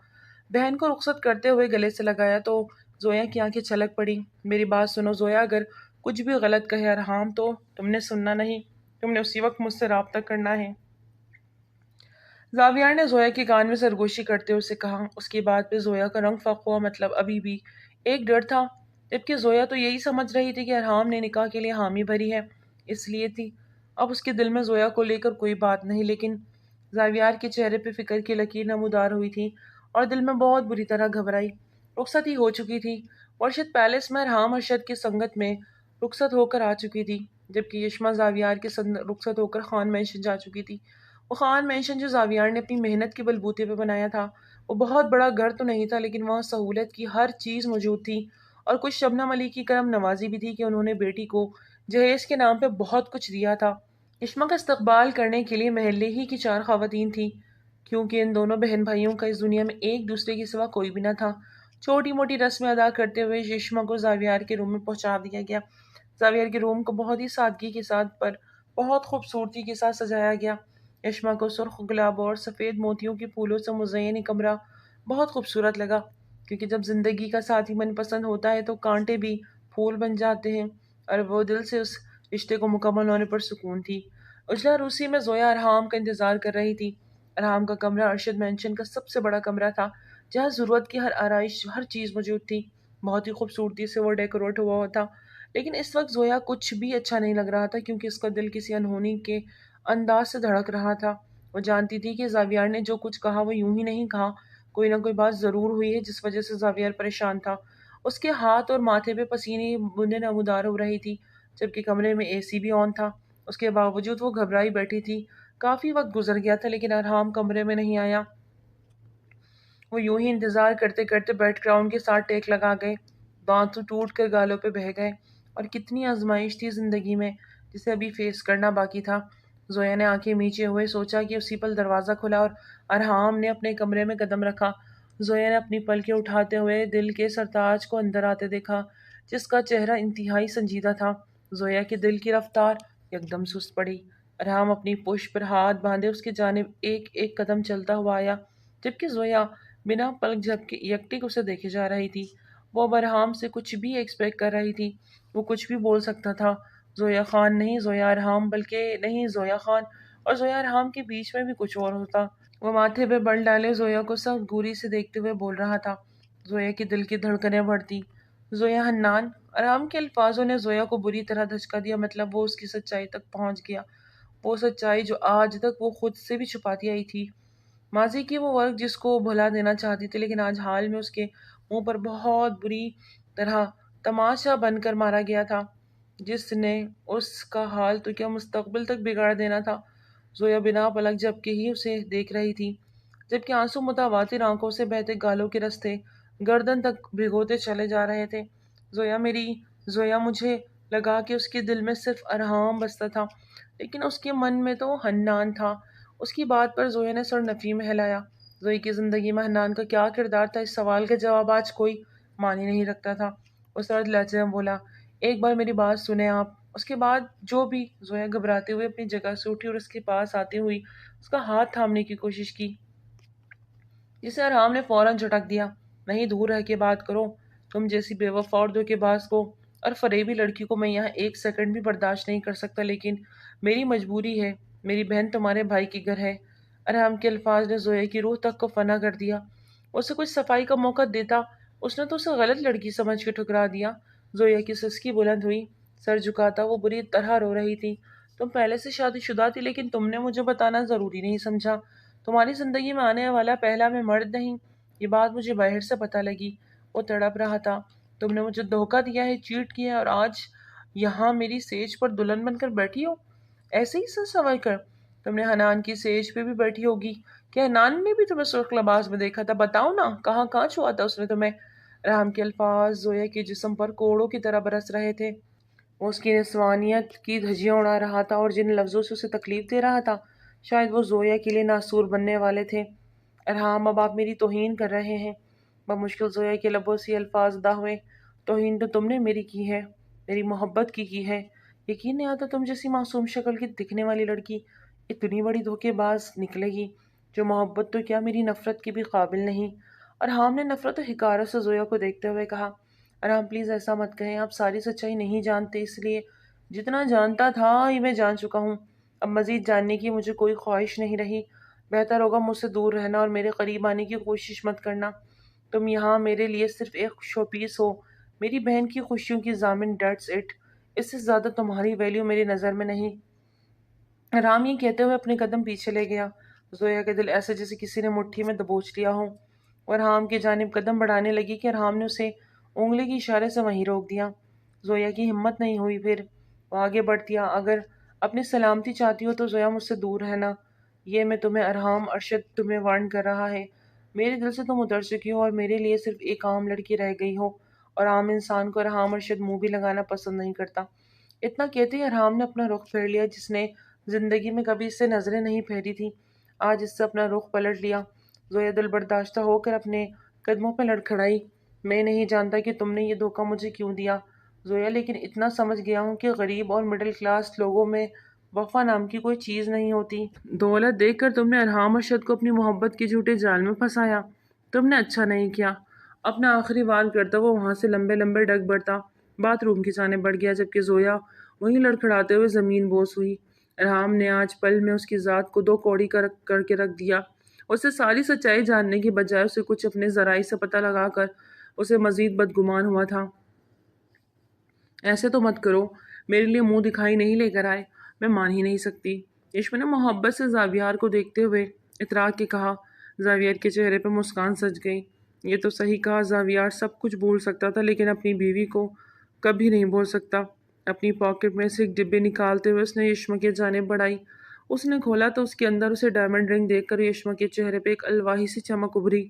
بہن کو رخصت کرتے ہوئے گلے سے لگایا تو زویا کی آنکھیں چھلک پڑی۔ میری بات سنو زویا، اگر کچھ بھی غلط کہے ارحام تو تم نے سننا نہیں، تم نے اسی وقت مجھ سے رابطہ کرنا ہے۔ زاویار نے زویا کے کان میں سرگوشی کرتے ہوئے اسے کہا۔ اس کی بات پہ زویا کا رنگ فق ہوا، مطلب ابھی بھی ایک ڈر تھا، جبکہ زویا تو یہی سمجھ رہی تھی کہ ارحام نے نکاح کے لیے حامی بھری ہے، اس لیے تھی۔ اب اس کے دل میں زویا کو لے کر کوئی بات نہیں، لیکن زاویار کے چہرے پہ فکر کی لکیر نمودار ہوئی تھی اور دل میں بہت بری طرح گھبرائی۔ رخصتی ہو چکی تھی۔ ورشد پیلس میں ارحام ارشد کی سنگت میں رخصت ہو کر آ چکی تھی، جبکہ یشما زاویار کے رخصت ہو کر خان مینشن جا چکی تھی۔ وہ خان مینشن جو زاویار نے اپنی محنت کے بلبوتے پہ بنایا تھا، وہ بہت بڑا گھر تو نہیں تھا لیکن وہاں سہولت کی ہر چیز موجود تھی، اور کچھ شبنم علی کی کرم نوازی بھی تھی کہ انہوں نے بیٹی کو جہیز کے نام پہ بہت کچھ دیا تھا۔ یشما کا استقبال کرنے کے لیے محلے ہی کی 4 خواتین تھیں، کیونکہ ان دونوں بہن بھائیوں کا اس دنیا میں ایک دوسرے کے سوا کوئی بھی نہ تھا۔ چھوٹی موٹی رسمیں ادا کرتے ہوئے یشما کو زاویار کے روم میں پہنچا دیا گیا۔ زاویار کے روم کو بہت ہی سادگی کے ساتھ پر بہت خوبصورتی کے ساتھ سجایا گیا۔ یشما کو سرخ گلاب اور سفید موتیوں کے پھولوں سے مزین یہ کمرہ بہت خوبصورت لگا، کیونکہ جب زندگی کا ساتھی من پسند ہوتا ہے تو کانٹے بھی پھول بن جاتے ہیں، اور وہ دل سے اس رشتے کو مکمل ہونے پر سکون تھی۔ اجلا روسی میں زویا ارحام کا انتظار کر رہی تھی۔ ارحام کا کمرہ ارشد مینشن کا سب سے بڑا کمرہ تھا، جہاں ضرورت کی ہر آرائش، ہر چیز موجود تھی۔ بہت ہی خوبصورتی سے وہ ڈیکوریٹ ہوا تھا، لیکن اس وقت زویا کچھ بھی اچھا نہیں لگ رہا تھا، کیونکہ اس کا دل کسی انہونی کے انداز سے دھڑک رہا تھا۔ وہ جانتی تھی کہ زاویار نے جو کچھ کہا وہ یوں ہی نہیں کہا، کوئی نہ کوئی بات ضرور ہوئی ہے جس وجہ سے زاویار پریشان تھا۔ اس کے ہاتھ اور ماتھے پہ پسینے کی بوندیں نمودار ہو رہی تھی، جبکہ کمرے میں اے سی بھی آن تھا۔ اس کے باوجود وہ گھبرائی بیٹھی تھی۔ کافی وقت گزر گیا تھا لیکن ارحام کمرے میں نہیں آیا۔ وہ یوں ہی انتظار کرتے کرتے بیک گراؤنڈ کے ساتھ ٹیک لگا گئے، دانت ٹوٹ کر گالوں پہ بہہ گئے، اور کتنی آزمائش تھی زندگی میں جسے ابھی فیس کرنا باقی تھا۔ زویا نے آنکھیں میچے ہوئے سوچا کہ اسی پل دروازہ کھلا اور ارحام نے اپنے کمرے میں قدم رکھا۔ زویا نے اپنی پلکیں اٹھاتے ہوئے دل کے سرتاج کو اندر آتے دیکھا، جس کا چہرہ انتہائی سنجیدہ تھا۔ زویا کے دل کی رفتار یکدم سست پڑی۔ ارحام اپنی پشت پر ہاتھ باندھے اس کی جانب ایک ایک قدم چلتا ہوا آیا، جبکہ زویا بنا پلک جھپکے یکٹک اسے دیکھے جا رہی تھی۔ وہ اب ارحام سے کچھ بھی ایکسپیکٹ کر رہی تھی، وہ کچھ بھی بول سکتا تھا۔ زویا خان نہیں زویا ارحام، بلکہ نہیں زویا خان اور زویا ارحام کے بیچ میں بھی کچھ اور ہوتا۔ وہ ماتھے پہ بل ڈالے زویا کو سخت گوری سے دیکھتے ہوئے بول رہا تھا۔ زویا کے دل کی دھڑکنیں بڑھتی۔ زویا حنان، ارحام کے الفاظوں نے زویا کو بری طرح دھچکا دیا، مطلب وہ اس کی سچائی تک پہنچ گیا، وہ سچائی جو آج تک وہ خود سے بھی چھپاتی آئی تھی، ماضی کی وہ ورق جس کو بھلا دینا چاہتی تھی، لیکن آج حال میں اس کے منہ پر بہت بری طرح تماشا بن کر مارا گیا تھا، جس نے اس کا حال تو کیا مستقبل تک بگاڑ دینا تھا۔ زویا بنا پلک جھپکے ہی اسے دیکھ رہی تھی، جبکہ آنسو متواتر آنکھوں سے بہتے گالوں کے رستے گردن تک بھگوتے چلے جا رہے تھے۔ زویا مجھے لگا کہ اس کے دل میں صرف ارحام بستا تھا، لیکن اس کے من میں تو حنان تھا۔ اس کی بات پر زویا نے سر نفی میں ہلایا۔ زویا کی زندگی میں حنان کا کیا کردار تھا، اس سوال کا جواب آج کوئی معنی نہیں رکھتا تھا۔ وہ سرد لہجے میں بولا، ایک بار میری بات سنیں آپ۔ اس کے بعد جو بھی، زویا گھبراتے ہوئے اپنی جگہ سے اٹھی اور اس کے پاس آتی ہوئی اس کا ہاتھ تھامنے کی کوشش کی، جسے ارحام نے فوراً جھٹک دیا۔ نہیں، دور رہ کے بات کرو۔ تم جیسی بے وفا اور دھوکے باز کو اور فریبی لڑکی کو میں یہاں ایک سیکنڈ بھی برداشت نہیں کر سکتا، لیکن میری مجبوری ہے۔ میری بہن تمہارے بھائی کے گھر ہے۔ ارحام کے الفاظ نے زویا کی روح تک کو فنا کر دیا۔ اسے کچھ صفائی کا موقع دیتا، اس نے تو اسے غلط لڑکی سمجھ کے ٹھکرا دیا۔ زویا کی سسکی بلند ہوئی، سر جھکاتا وہ بری طرح رو رہی تھی۔ تم پہلے سے شادی شدہ تھی، لیکن تم نے مجھے بتانا ضروری نہیں سمجھا۔ تمہاری زندگی میں آنے والا پہلا میں مرد نہیں، یہ بات مجھے باہر سے پتہ لگی۔ وہ تڑپ رہا تھا۔ تم نے مجھے دھوکہ دیا ہے، چیٹ کیا ہے، اور آج یہاں میری سیج پر دلہن بن کر بیٹھی ہو، ایسے ہی سر سنور کر۔ تم نے حنان کی سیج پہ بھی بیٹھی ہوگی۔ کیا حنان نے بھی تمہیں سرخ لباس میں دیکھا تھا؟ بتاؤ نا، کہاں کہاں چھوا تھا اس نے تمہیں؟ ارحام کے الفاظ زویا کے جسم پر کوڑوں کی طرح برس رہے تھے۔ وہ اس کی نسوانیت کی دھجیاں اڑا رہا تھا، اور جن لفظوں سے اسے تکلیف دے رہا تھا شاید وہ زویا کے لیے ناسور بننے والے تھے۔ ارحام، اب آپ میری توہین کر رہے ہیں۔ بمشکل زویا کے لبوں سے الفاظ ادا ہوئے۔ توہین تو تم نے میری کی ہے، میری محبت کی ہے۔ یقین نہیں آتا تم جیسی معصوم شکل کی دکھنے والی لڑکی اتنی بڑی دھوکے باز نکلے گی، جو محبت تو کیا میری نفرت کی بھی قابل نہیں۔ ارحام نے نفرت و حقارت سے زویا کو دیکھتے ہوئے کہا، ارحام پلیز ایسا مت کہیں، آپ ساری سچائی نہیں جانتے، اس لیے جتنا جانتا تھا یہ میں جان چکا ہوں۔ اب مزید جاننے کی مجھے کوئی خواہش نہیں رہی۔ بہتر ہوگا مجھ سے دور رہنا اور میرے قریب آنے کی کوشش مت کرنا۔ تم یہاں میرے لیے صرف ایک شو پیس ہو، میری بہن کی خوشیوں کی ضامن، ڈیٹس اٹ۔ اس سے زیادہ تمہاری ویلیو میری نظر میں نہیں۔ ارحام یہ کہتے ہوئے اپنے قدم پیچھے لے گیا۔ زویا کے دل ایسے جیسے کسی نے مٹھی میں دبوچ لیا ہو۔ وہ ارحام کی جانب قدم بڑھانے لگی کہ ارحام نے اسے انگلی کے اشارے سے وہیں روک دیا۔ زویا کی ہمت نہیں ہوئی، پھر وہ آگے بڑھتی، اگر اپنی سلامتی چاہتی ہو تو زویا مجھ سے دور رہنا۔ یہ میں تمہیں ارحام، ارشد تمہیں وارن کر رہا ہے۔ میرے دل سے تم اتر چکی ہو اور میرے لیے صرف ایک عام لڑکی رہ گئی ہو، اور عام انسان کو ارحام ارشد منہ بھی لگانا پسند نہیں کرتا۔ اتنا کہتے ہی ارحام نے اپنا رخ پھیر لیا، جس نے زندگی میں کبھی اس سے نظریں نہیں پھیری تھی، آج اس سے اپنا رخ پلٹ لیا۔ زویا دل برداشتہ ہو کر اپنے قدموں پہ لڑکھڑائی۔ میں نہیں جانتا کہ تم نے یہ دھوکہ مجھے کیوں دیا زویا، لیکن اتنا سمجھ گیا ہوں کہ غریب اور مڈل کلاس لوگوں میں وفا نام کی کوئی چیز نہیں ہوتی۔ دولت دیکھ کر تم نے ارحام ارشد کو اپنی محبت کے جھوٹے جال میں پھنسایا۔ تم نے اچھا نہیں کیا۔ اپنا آخری وار کرتا وہ وہاں سے لمبے لمبے ڈگ بڑھتا باتھ روم کی جانب بڑھ گیا، جبکہ زویا وہیں لڑکھڑاتے ہوئے زمین بوس ہوئی۔ ارحام نے آج پل میں اس کی ذات کو دو کوڑی کر کے رکھ دیا۔ اسے ساری سچائی جاننے کے بجائے اسے کچھ اپنے ذرائع سے پتہ لگا کر اسے مزید بدگمان ہوا تھا۔ ایسے تو مت کرو، میرے لیے منہ دکھائی نہیں لے کر آئے، میں مان ہی نہیں سکتی۔ یشما نے محبت سے زاویار کو دیکھتے ہوئے اطراء کے کہا۔ زاویار کے چہرے پہ مسکان سج گئی۔ یہ تو صحیح کہا، زاویار سب کچھ بھول سکتا تھا لیکن اپنی بیوی کو کبھی نہیں بھول سکتا۔ اپنی پاکٹ میں سے ایک ڈبے نکالتے ہوئے اس نے یشما کی جانب بڑھائی۔ اس نے کھولا تو اس کے اندر اسے ڈائمنڈ رنگ دیکھ کر یشما کے چہرے پہ ایک الواحی سی چمک ابھری۔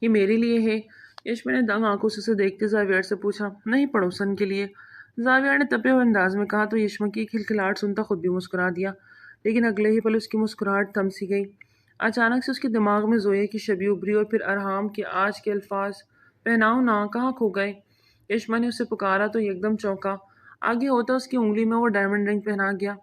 یہ میرے لیے ہے؟ یشما نے دنگ آنکھوں سے اسے دیکھتے زاویار سے پوچھا۔ نہیں، پڑوسن کے لیے، زاویار نے تپے ہوئے انداز میں کہا تو یشما کی ایک کھلکھلاہٹ سنتا خود بھی مسکرا دیا، لیکن اگلے ہی پل اس کی مسکراہٹ تھم سی گئی۔ اچانک سے اس کے دماغ میں زویا کی شبیہ ابھری اور پھر ارحام کے آج کے الفاظ، پہناؤ نا، کہاں کھو گئے؟ یشما نے اسے پکارا تو یکدم چونکا۔ آگے ہوتا اس کی انگلی میں وہ ڈائمنڈ رنگ پہنا گیا۔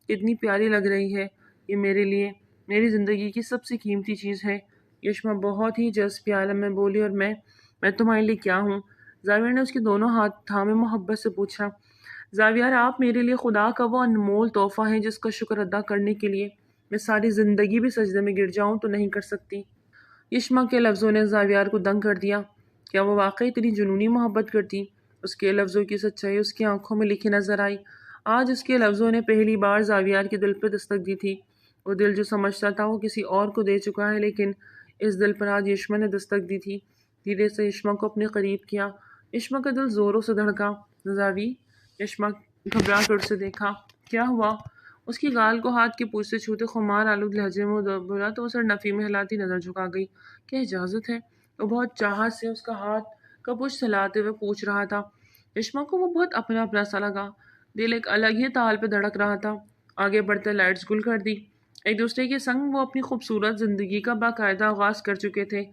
کتنی پیاری لگ رہی ہے، یہ میرے لیے، میری زندگی کی سب سے قیمتی چیز ہے۔ یشما بہت ہی جذب عالم میں بولی، اور میں تمہارے لیے کیا ہوں؟ زاویار نے اس کے دونوں ہاتھ تھامے محبت سے پوچھا۔ زاویار، آپ میرے لیے خدا کا وہ انمول تحفہ ہیں جس کا شکر ادا کرنے کے لیے میں ساری زندگی بھی سجدے میں گر جاؤں تو نہیں کر سکتی۔ یشما کے لفظوں نے زاویار کو دنگ کر دیا۔ کیا وہ واقعی اتنی جنونی محبت کرتی؟ اس کے لفظوں کی سچائی اس کی آنکھوں میں لکھی نظر آئی۔ آج اس کے لفظوں نے پہلی بار زاویار کے دل پہ دستک دی تھی۔ وہ دل جو سمجھتا تھا وہ کسی اور کو دے چکا ہے، لیکن اس دل پر آج یشما نے دستک دی تھی۔ دھیرے سے یشما کو اپنے قریب کیا یشما کا دل زوروں سے دھڑکا۔ زاوی، یشما گھبرا کر اسے دیکھا۔ کیا ہوا؟ اس کی گال کو ہاتھ کی پوچھ سے چھوتے خمار آلود لہجے میں بولا تو اسے نفی میں ہلاتی نظر جھکا گئی۔ کیا اجازت ہے؟ وہ بہت چاہت سے اس کا ہاتھ کا پشت ہلاتے ہوئے پوچھ رہا تھا۔ یشما کو وہ بہت اپنا اپنا سا لگا۔ دل ایک الگ ہی تال پہ دھڑک رہا تھا۔ آگے بڑھتے لائٹس گل کر دی۔ ایک دوسرے کے سنگ وہ اپنی خوبصورت زندگی کا باقاعدہ آغاز کر چکے تھے۔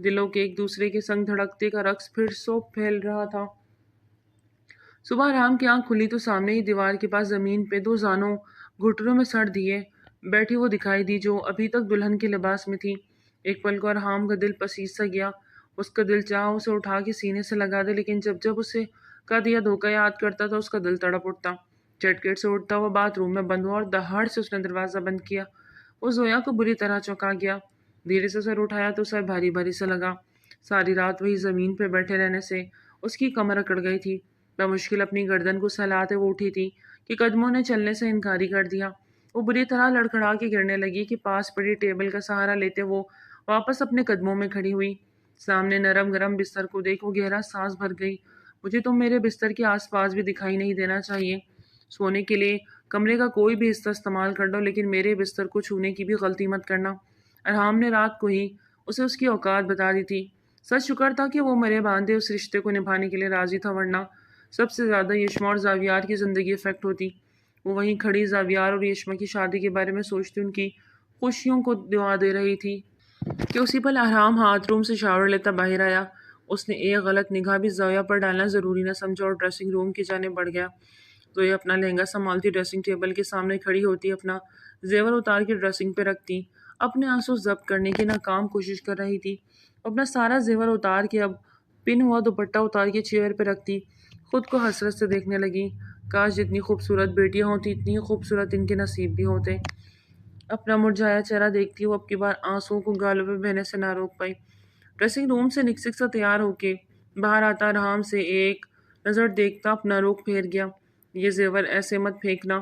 دلوں کے ایک دوسرے کے سنگ دھڑکتے کا رقص پھر سو پھیل رہا تھا۔ صبح رام کی آنکھ کھلی تو سامنے ہی دیوار کے پاس زمین پہ دو زانوں گھٹنوں میں سر دیے بیٹھی وہ دکھائی دی جو ابھی تک دلہن کے لباس میں تھی۔ ایک پل کو ارحام کا دل پسیج سا گیا۔ اس کا دل چاہا اسے اٹھا کے سینے سے لگا دے، لیکن جب جب اسے کا دیا دھوکہ یاد کرتا تھا اس کا دل تڑپ اٹھتا۔ چٹکٹ سے اٹھتا ہوا باتھ روم میں بند ہوا اور دہاڑ سے اس نے دروازہ بند کیا۔ وہ زویا کو بری طرح چونکا گیا۔ دھیرے سے سر اٹھایا تو سر بھاری بھاری سے لگا۔ ساری رات وہی زمین پہ بیٹھے رہنے سے اس کی کمر اکڑ گئی تھی۔ بمشکل اپنی گردن کو سہلاتے وہ اٹھی تھی کہ قدموں نے چلنے سے انکاری کر دیا۔ وہ بری طرح لڑکھڑا کے گرنے لگی کہ پاس پڑی ٹیبل کا سہارا لیتے وہ واپس اپنے قدموں میں کھڑی ہوئی۔ سامنے نرم گرم بستر کو دیکھ وہ گہرا سانس بھر گئی۔ مجھے تم میرے بستر کے آس پاس بھی دکھائی نہیں دینا چاہیے۔ سونے کے لیے کمرے کا کوئی بھی حصہ استعمال کر لو، لیکن میرے بستر کو چھونے کی بھی غلطی مت کرنا۔ ارحام نے رات کو ہی اسے اس کی اوقات بتا دی تھی۔ سچ شکر تھا کہ وہ مرے باندھے اس رشتے کو نبھانے کے لیے راضی تھا، ورنہ سب سے زیادہ یشما اور زاویار کی زندگی افیکٹ ہوتی۔ وہ وہیں کھڑی زاویار اور یشما کی شادی کے بارے میں سوچتی ان کی خوشیوں کو دعا دے رہی تھی کہ اسی پل ارحام ہاتھ روم سے شاور لیتا باہر آیا۔ اس نے ایک غلط نگاہ بھی زویا پر ڈالنا ضروری نہ سمجھا اور ڈریسنگ روم کی جانب بڑھ گیا۔ زویا اپنا لہنگا سنبھالتی ڈریسنگ ٹیبل کے سامنے کھڑی ہوتی، اپنا زیور اتار کے ڈریسنگ پہ رکھتی، اپنے آنسو ضبط کرنے کی ناکام کوشش کر رہی تھی۔ اپنا سارا زیور اتار کے اب پن ہوا دوپٹہ اتار کے چیئر پہ رکھتی، خود کو حسرت سے دیکھنے لگی۔ کاش جتنی خوبصورت بیٹیاں ہوتی اتنی ہی خوبصورت ان کے نصیب بھی ہوتے۔ اپنا مرجھایا چہرہ دیکھتی وہ اب کی بار آنسوؤں کو گالوں پہ بہنے سے نہ روک پائی۔ ڈریسنگ روم سے نکسک سا تیار ہو کے باہر آتا ارحام سے ایک نظر دیکھتا اپنا رخ پھیر گیا۔ یہ زیور ایسے مت پھینکنا،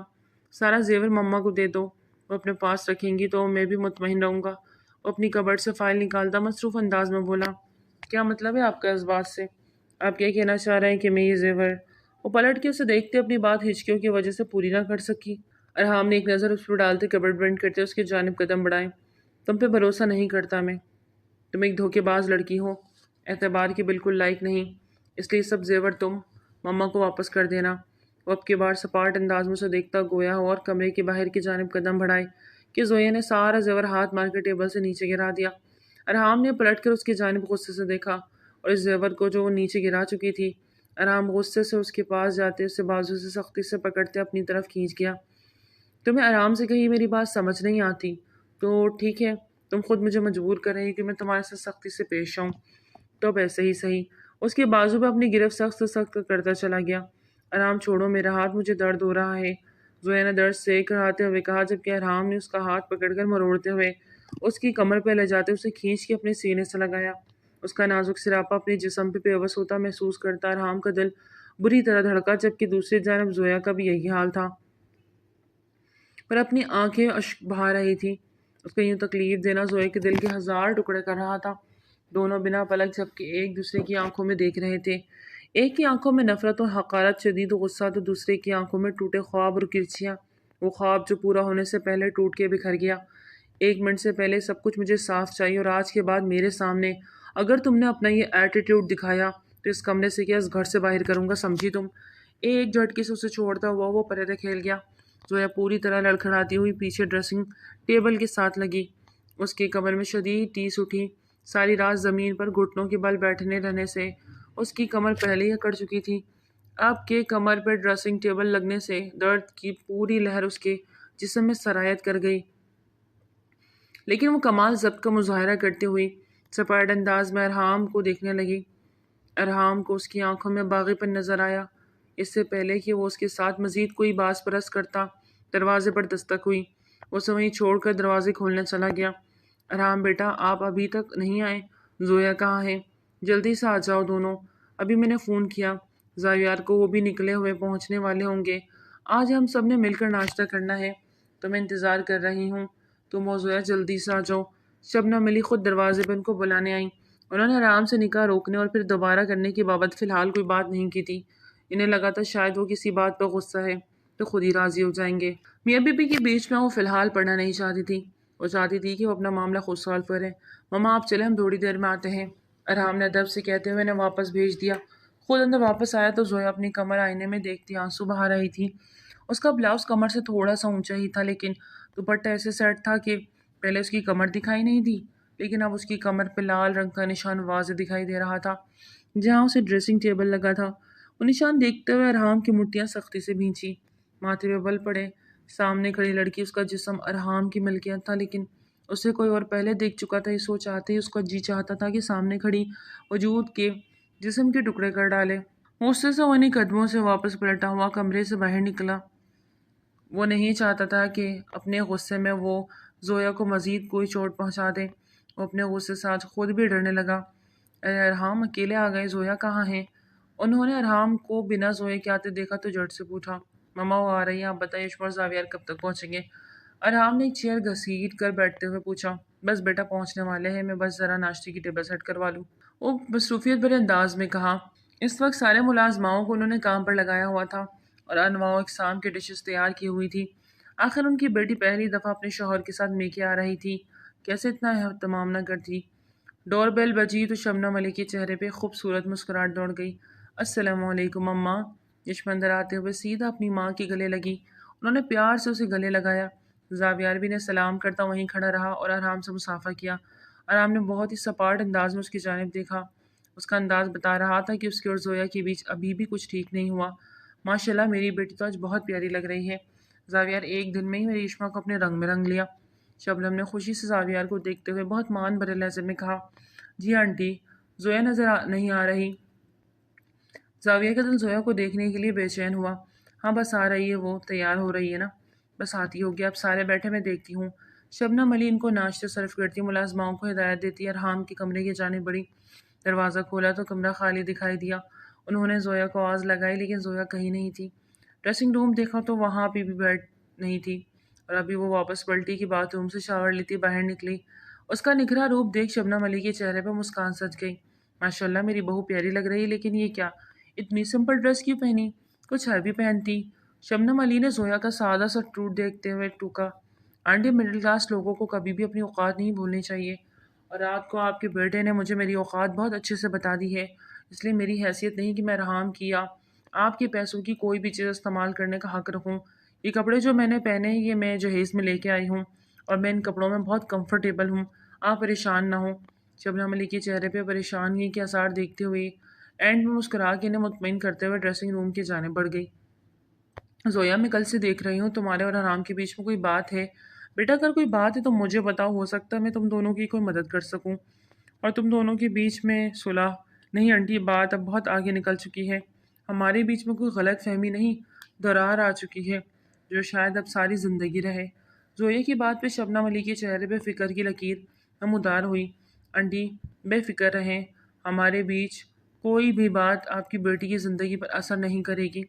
سارا زیور مما کو دے دو، وہ اپنے پاس رکھیں گی تو میں بھی مطمئن رہوں گا۔ وہ اپنی کبرڈ سے فائل نکالتا مصروف انداز میں بولا، کیا مطلب ہے آپ کا اس بات سے؟ آپ کیا کہنا چاہ رہے ہیں کہ میں یہ زیور؟ وہ پلٹ کے اسے دیکھتے اپنی بات ہچکیوں کی وجہ سے پوری نہ کر سکی۔ ارحام نے ایک نظر اس پر ڈالتے کبرڈ بند کرتے اس کی جانب قدم بڑھائے۔ تم پہ بھروسہ نہیں کرتا میں، تم ایک دھوکے باز لڑکی ہو، اعتبار کی بالکل لائق نہیں، اس لیے سب زیور تم مما کو واپس کر دینا۔ وہ اب کی بار سپاٹ انداز میں اسے دیکھتا گویا ہو اور کمرے کے باہر کی جانب قدم بڑھائے کہ زویا نے سارا زیور ہاتھ مار کے ٹیبل سے نیچے گرا دیا۔ ارحام نے پلٹ کر اس کی جانب غصے سے دیکھا اور اس زیور کو جو وہ نیچے گرا چکی تھی۔ ارحام غصے سے اس کے پاس جاتے اسے بازو سے سختی سے پکڑتے اپنی طرف کھینچ گیا۔ تمہیں آرام سے کہیں میری بات سمجھ نہیں آتی تو ٹھیک ہے، تم خود مجھے مجبور کر رہی کہ میں تمہارے ساتھ سختی سے پیش آؤں، تو اب ایسے ہی صحیح۔ اس کے بازو پہ اپنی گرفت سخت سے سخت کرتا چلا گیا۔ ارحام چھوڑو میرا ہاتھ، مجھے درد ہو رہا ہے، زویا نے درد سے کراتے ہوئے کہا، جبکہ ارحام نے اس کا ہاتھ پکڑ کر مروڑتے ہوئے اس کی کمر پہ لے جاتے اسے کھینچ کے اپنے سینے سے لگایا۔ اس کا نازک سراپا اپنے جسم پہ پیوست ہوتا محسوس کرتا ارحام کا دل بری طرح دھڑکا، جبکہ دوسری جانب زویا کا بھی یہی حال تھا، پر اپنی آنکھیں اشک بہا رہی تھی۔ اس کا یوں تکلیف دینا زویا کے دل کے ہزار ٹکڑے کر رہا تھا۔ دونوں بنا پلک جھپکے ایک دوسرے کی آنکھوں میں دیکھ رہے تھے۔ ایک کی آنکھوں میں نفرت اور حقارت، شدید غصہ، تو دوسرے کی آنکھوں میں ٹوٹے خواب اور کرچیاں۔ وہ خواب جو پورا ہونے سے پہلے ٹوٹ کے بکھر گیا۔ ایک منٹ سے پہلے سب کچھ مجھے صاف چاہیے، اور آج کے بعد میرے سامنے اگر تم نے اپنا یہ ایٹیٹیوڈ دکھایا تو اس کمرے سے کیا اس گھر سے باہر کروں گا، سمجھی تم؟ ایک جھٹکے سے اسے چھوڑتا ہوا وہ پرے کھیل گیا۔ زویا پوری طرح لڑکھڑاتی ہوئی پیچھے ڈریسنگ ٹیبل کے ساتھ لگی۔ اس کی کمر میں شدید ٹیس اٹھی۔ ساری رات زمین پر گھٹنوں کے بل بیٹھنے رہنے سے اس کی کمر پہلے ہی اکڑ چکی تھی۔ اب کے کمر پہ ڈریسنگ ٹیبل لگنے سے درد کی پوری لہر اس کے جسم میں سرایت کر گئی، لیکن وہ کمال ضبط کا مظاہرہ کرتے ہوئی سپاٹ انداز میں ارحام کو دیکھنے لگی۔ ارحام کو اس کی آنکھوں میں باغی پن نظر آیا۔ اس سے پہلے کہ وہ اس کے ساتھ مزید کوئی باز پرست کرتا، دروازے پر دستک ہوئی۔ وہ اسے وہیں چھوڑ کر دروازے کھولنے چلا گیا۔ ارحام بیٹا، آپ ابھی تک نہیں آئے؟ زویا کہاں ہے؟ جلدی سے آ جاؤ دونوں، ابھی میں نے فون کیا زاویار کو، وہ بھی نکلے ہوئے پہنچنے والے ہوں گے۔ آج ہم سب نے مل کر ناشتہ کرنا ہے، تو میں انتظار کر رہی ہوں، تم و زویا جلدی سے آ جاؤ۔ شبنم ملی خود دروازے پہ ان کو بلانے آئیں۔ انہوں نے آرام سے نکاح روکنے اور پھر دوبارہ کرنے کی بابت فی الحال کوئی بات نہیں کی تھی۔ انہیں لگا تھا شاید وہ کسی بات پر غصہ ہے تو خود ہی راضی ہو جائیں گے۔ میاں بی بی کے بیچ میں وہ فی الحال پڑھنا نہیں چاہتی تھی۔ وہ چاہتی تھی کہ وہ اپنا معاملہ خود سالو کریں۔ مما آپ چلیں، ہم تھوڑی دیر میں آتے ہیں، ارحام نے ادب سے کہتے ہوئے انہیں واپس بھیج دیا۔ خود اندر واپس آیا تو زویا اپنی کمر آئینے میں دیکھتی آنسو بہا رہی تھی۔ اس کا بلاؤز کمر سے تھوڑا سا اونچا ہی تھا، لیکن دوپٹہ ایسے سیٹ تھا کہ پہلے اس کی کمر دکھائی نہیں دی، لیکن اب اس کی کمر پہ لال رنگ کا نشان واضح دکھائی دے رہا تھا جہاں اسے ڈریسنگ ٹیبل لگا تھا۔ وہ نشان دیکھتے ہوئے ارحام کی مٹیاں سختی سے بھینچی، ماتھے پہ بل پڑے۔ سامنے کھڑی لڑکی، اس کا جسم ارحام کی ملکیت تھا، لیکن اسے کوئی اور پہلے دیکھ چکا تھا۔ یہ سوچ آتے ہی اس کا جی چاہتا تھا کہ سامنے کھڑی وجود کے جسم کے ٹکڑے کر ڈالے۔ غصے سے وہ انہیں قدموں سے واپس پلٹا ہوا کمرے سے باہر نکلا۔ وہ نہیں چاہتا تھا کہ اپنے غصے میں وہ زویا کو مزید کوئی چوٹ پہنچا دے۔ وہ اپنے غصے سے آج خود بھی ڈرنے لگا۔ اے ارحام، اکیلے آ گئے، زویا کہاں ہیں؟ انہوں نے ارحام کو بنا زویا کے آتے دیکھا تو جھٹ سے پوچھا، مما وہ آ رہی ہیں، آپ بتائیے یشما اور زاویار کب تک پہنچیں گے؟ ارحام نے ایک چیئر گھسیٹ کر بیٹھتے ہوئے پوچھا، بس بیٹا پہنچنے والے ہیں، میں بس ذرا ناشتے کی ٹیبل سیٹ کروا لوں۔ وہ مصروفیت بھرے انداز میں کہا۔ اس وقت سارے ملازماؤں کو انہوں نے کام پر لگایا ہوا تھا اور انواع و اقسام کی ڈشز تیار کی ہوئی تھی۔ آخر ان کی بیٹی پہلی دفعہ اپنے شوہر کے ساتھ میکے آ رہی تھی، کیسے اتنا اہتمام نہ کرتی۔ ڈور بیل بجی تو شبنم علی کے چہرے پہ خوبصورت مسکراہٹ دوڑ گئی۔ السلام علیکم اماں۔ یشما اندر آتے ہوئے سیدھا اپنی ماں کے گلے لگی۔ انہوں نے پیار سے اسے گلے لگایا۔ زاویار بھی نے سلام کرتا وہیں کھڑا رہا اور آرام سے مسافہ کیا۔ آرام نے بہت ہی سپاٹ انداز میں اس کی جانب دیکھا۔ اس کا انداز بتا رہا تھا کہ اس کے اور زویا کے بیچ ابھی بھی کچھ ٹھیک نہیں ہوا۔ ماشاءاللہ میری بیٹی تو آج بہت پیاری لگ رہی ہے۔ زاویار ایک دن میں ہی میری یشما کو اپنے رنگ میں رنگ لیا۔ شبنم نے خوشی سے زاویار کو دیکھتے ہوئے بہت مان بھرے لہجے میں کہا، جی آنٹی، زویا نظر نہیں آ رہی؟ زاویہ کا دل زویا کو دیکھنے کے لیے بے چین ہوا۔ ہاں بس آ رہی ہے، وہ تیار ہو رہی ہے نا، بس آتی ہوگی، اب سارے بیٹھے میں دیکھتی ہوں۔ شبنم علی ان کو ناشتے صرف کرتی، ملازماؤں کو ہدایت دیتی۔ ارحام کے کمرے کی جانب بڑھی۔ دروازہ کھولا تو کمرہ خالی دکھائی دیا۔ انہوں نے زویا کو آواز لگائی لیکن زویا کہیں نہیں تھی۔ ڈریسنگ روم دیکھا تو وہاں بھی بیڈ نہیں تھی، اور ابھی وہ واپس پلٹی کی باتھ روم سے شاور لیتی باہر نکلی۔ اس کا نکھرا روپ دیکھ شبنم علی کے چہرے پہ مسکان سج گئی۔ ماشاءاللہ میری بہو پیاری لگ رہی، لیکن یہ کیا، اتنی سمپل ڈریس کیوں پہنی؟ کچھ ہیوی پہنتی۔ شبنم علی نے زویا کا سادہ سا ٹوٹ دیکھتے ہوئے ٹوکا، آنٹی مڈل کلاس لوگوں کو کبھی بھی اپنی اوقات نہیں بھولنی چاہیے، اور رات کو آپ کے بیٹے نے مجھے میری اوقات بہت اچھے سے بتا دی ہے، اس لیے میری حیثیت نہیں کہ میں ارحام کی یا آپ کے پیسوں کی کوئی بھی چیز استعمال کرنے کا حق رکھوں۔ یہ کپڑے جو میں نے پہنے یہ میں جہیز میں لے کے آئی ہوں، اور میں ان کپڑوں میں بہت کمفرٹیبل ہوں، آپ پریشان نہ ہوں۔ شبنم علی کے چہرے پہ پریشانی کے آثار دیکھتے ہوئے اینڈ میں مسکرا کے انہیں مطمئن کرتے ہوئے ڈریسنگ روم کی جانب بڑھ گئی۔ زویا میں کل سے دیکھ رہی ہوں تمہارے اور آرام کے بیچ میں کوئی بات ہے۔ بیٹا اگر کوئی بات ہے تو مجھے بتاؤ، ہو سکتا ہے میں تم دونوں کی کوئی مدد کر سکوں اور تم دونوں کے بیچ میں صلح۔ نہیں آنٹی، یہ بات اب بہت آگے نکل چکی ہے، ہمارے بیچ میں کوئی غلط فہمی نہیں، درار آ چکی ہے جو شاید اب ساری زندگی رہے۔ زویا کی بات پہ شبنم علی کے چہرے پہ فکر کی لکیر نمودار ہوئی۔ آنٹی بے فکر رہیں، ہمارے بیچ کوئی بھی بات آپ کی بیٹی کی زندگی پر اثر نہیں کرے گی۔